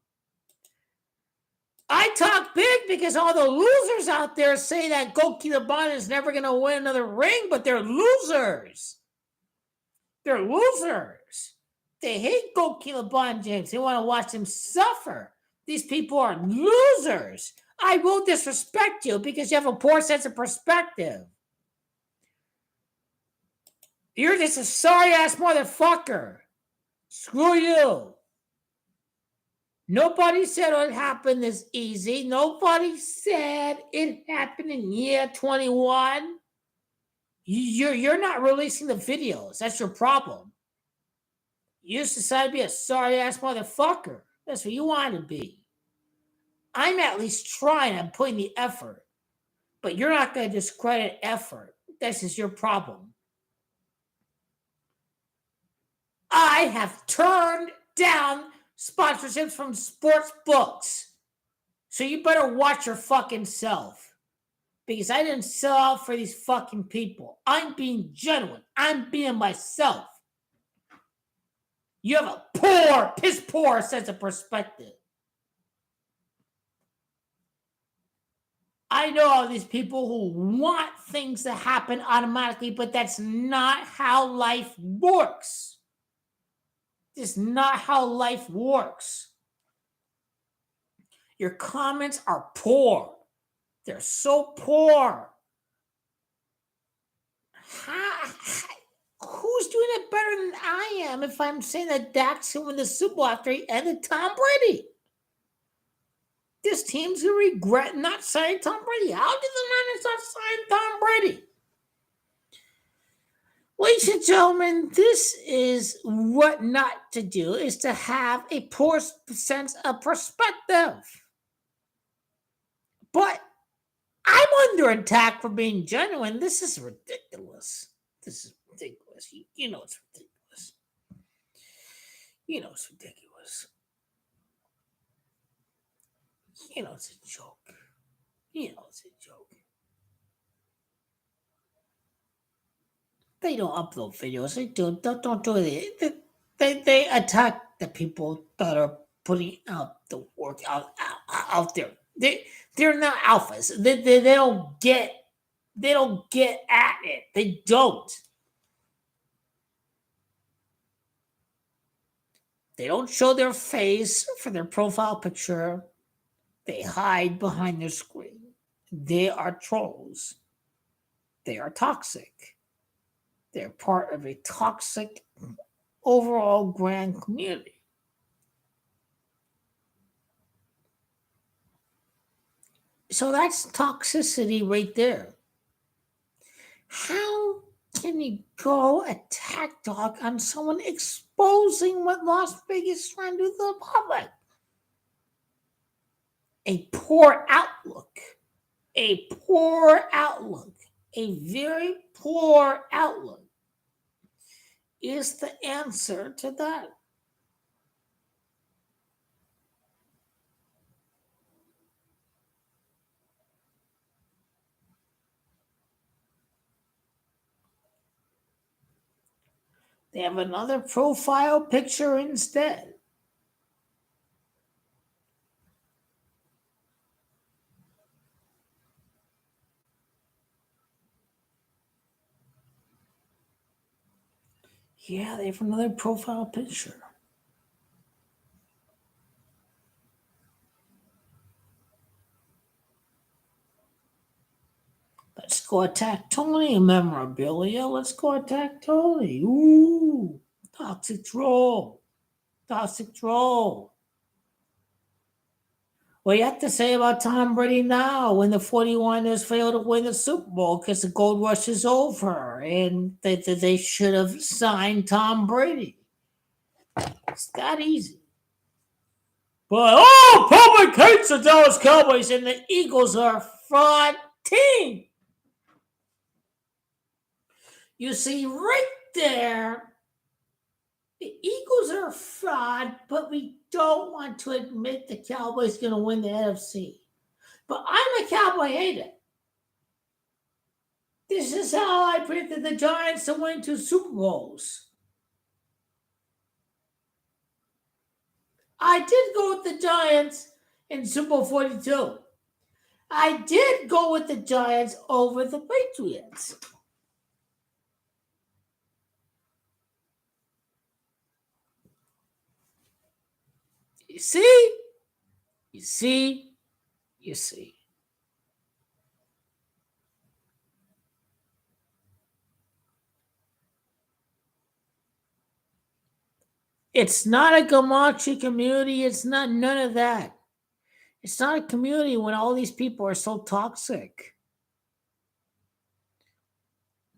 I talk big because all the losers out there say that Goki LeBron is never going to win another ring, but they're losers. They're losers. They hate Goki LeBron James. They want to watch him suffer. These people are losers. I will disrespect you because you have a poor sense of perspective. You're just a sorry-ass motherfucker. Screw you. Nobody said it happened this easy. Nobody said it happened in year 21. You're not releasing the videos. That's your problem. You just decided to be a sorry-ass motherfucker. That's what you want to be. I'm at least trying. I'm putting the effort. But you're not going to discredit effort. This is your problem. I have turned down sponsorships from sports books. So you better watch your fucking self. Because I didn't sell out for these fucking people. I'm being genuine. I'm being myself. You have a piss poor sense of perspective. I know all these people who want things to happen automatically, but that's not how life works. It's not how life works. Your comments are poor. They're so poor. Who's doing it better than I am if I'm saying that Dak's going to win the Super Bowl after he ended Tom Brady? This team's going to regret not signing Tom Brady. How did the Niners not sign Tom Brady? Ladies and gentlemen, this is what not to do, is to have a poor sense of perspective. But I'm under attack for being genuine. This is ridiculous. This is ridiculous. You know it's ridiculous. You know it's ridiculous. You know it's a joke. You know it's a joke. They don't upload videos. They don't do it. They attack the people that are putting out the work out there. They're not alphas. They don't get at it. They don't. They don't show their face for their profile picture. They hide behind their screen. They are trolls. They are toxic. They're part of a toxic overall grand community. So that's toxicity right there. How can you go attack dog on someone exposing what Las Vegas is trying to do to the public? A poor outlook. A poor outlook. A very poor outlook is the answer to that. They have another profile picture instead. Yeah, they have another profile picture. Let's go attack Tony. Memorabilia. Let's go attack Tony. Ooh, toxic troll. Toxic troll. What do you have to say about Tom Brady now when the 49ers failed to win the Super Bowl because the gold rush is over and they should have signed Tom Brady? It's that easy. But, public hates the Dallas Cowboys and the Eagles are a fraud team. You see, right there, the Eagles are a fraud, but we don't want to admit the Cowboys going to win the NFC. But I'm a Cowboy hater. This is how I predicted the Giants to win 2 Super Bowls. I did go with the Giants in Super Bowl 42. I did go with the Giants over the Patriots. You see? You see? You see? It's not a Gamache community. It's not none of that. It's not a community when all these people are so toxic.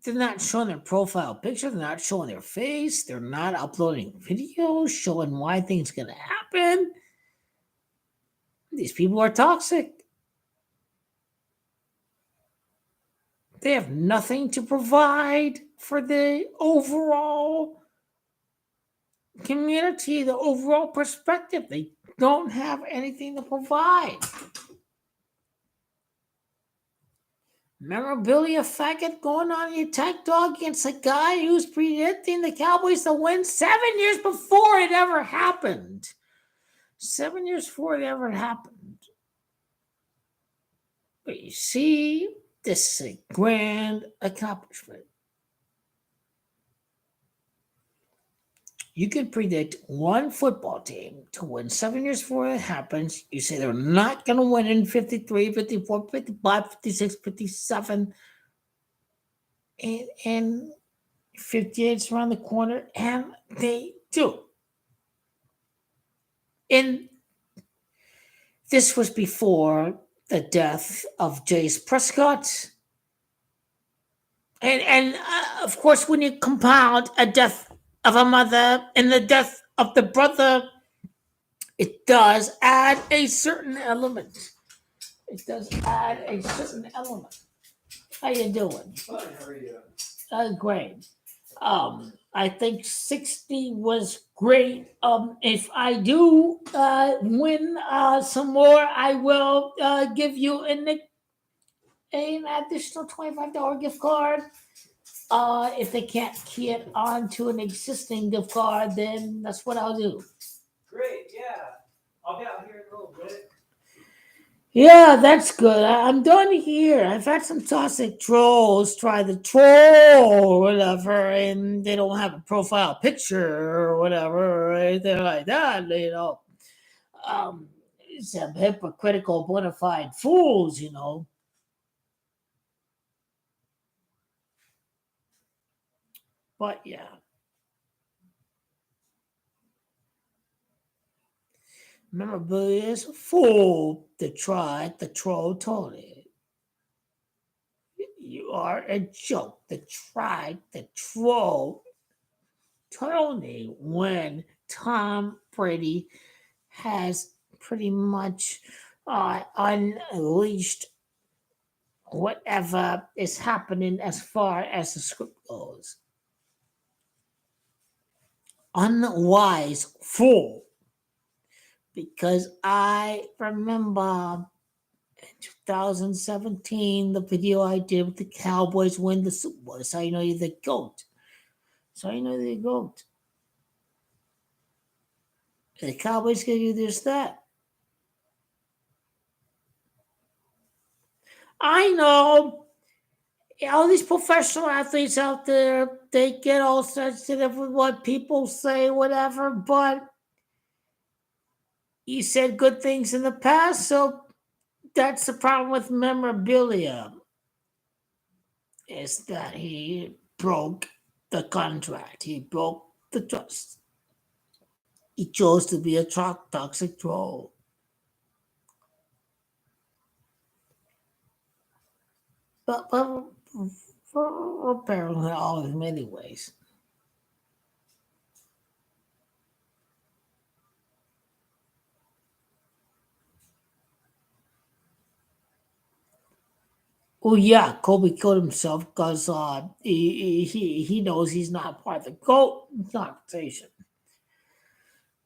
They're not showing their profile picture. They're not showing their face. They're not uploading videos showing why things going to happen. These people are toxic. They have nothing to provide for the overall community, the overall perspective. They don't have anything to provide. Memorabilia faggot going on the attack dog against a guy who's predicting the Cowboys to win 7 years before it ever happened. 7 years before it ever happened. But you see, this is a grand accomplishment. You can predict one football team to win 7 years before it happens. You say they're not going to win in 53, 54, 55, 56, 57, and 58's around the corner, and they do. And this was before the death of Jace Prescott. And of course, when you compound a death of a mother and the death of the brother, it does add a certain element. It does add a certain element. How you doing? Fine, how are you? Great. I think 60 was great. If I do win some more, I will give you an additional $25 gift card. If they can't get onto an existing gift card, then that's what I'll do. Great, yeah. I'll be out here in a little bit. Yeah, that's good. I'm done here. I've had some toxic trolls try the troll or whatever, and they don't have a profile picture or whatever, or anything like that, you know. Some hypocritical, bona fide fools, you know. But yeah. Memorabilia is fool to try the troll Tony. You are a joke to try the troll Tony when Tom Brady has pretty much unleashed whatever is happening as far as the script goes. Unwise fool. Because I remember in 2017, the video I did with the Cowboys win the Super Bowl. That's how you know you're the GOAT. That's how you know you're the GOAT. The Cowboys give you this, that. I know all these professional athletes out there, they get all sensitive with what people say, whatever, but you said good things in the past, so that's the problem with memorabilia, is that he broke the contract. He broke the trust. He chose to be a toxic troll. But apparently all in many ways. Oh yeah, Kobe killed himself because he knows he's not part of the GOAT conversation.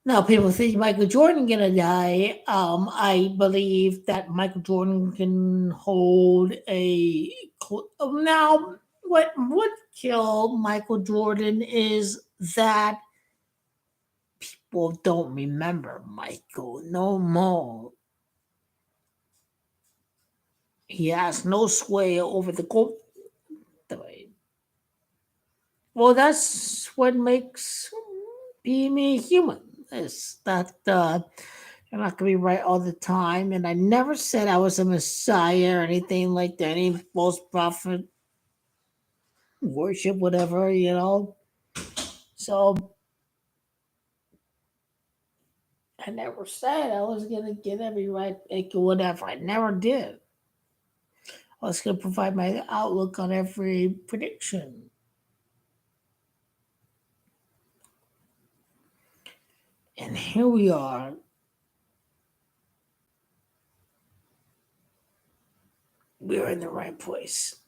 Now people think Michael Jordan gonna die. I believe that Michael Jordan can hold a. Now, what would kill Michael Jordan is that people don't remember Michael no more. He has no sway over the GOAT. Well, that's what makes being a human. Is that you're not gonna be right all the time, and I never said I was a messiah or anything like that. Any false prophet worship, whatever, you know. So I never said I was gonna get every right pick or whatever. I never did. I was gonna provide my outlook on every prediction. And here we are. We're in the right place.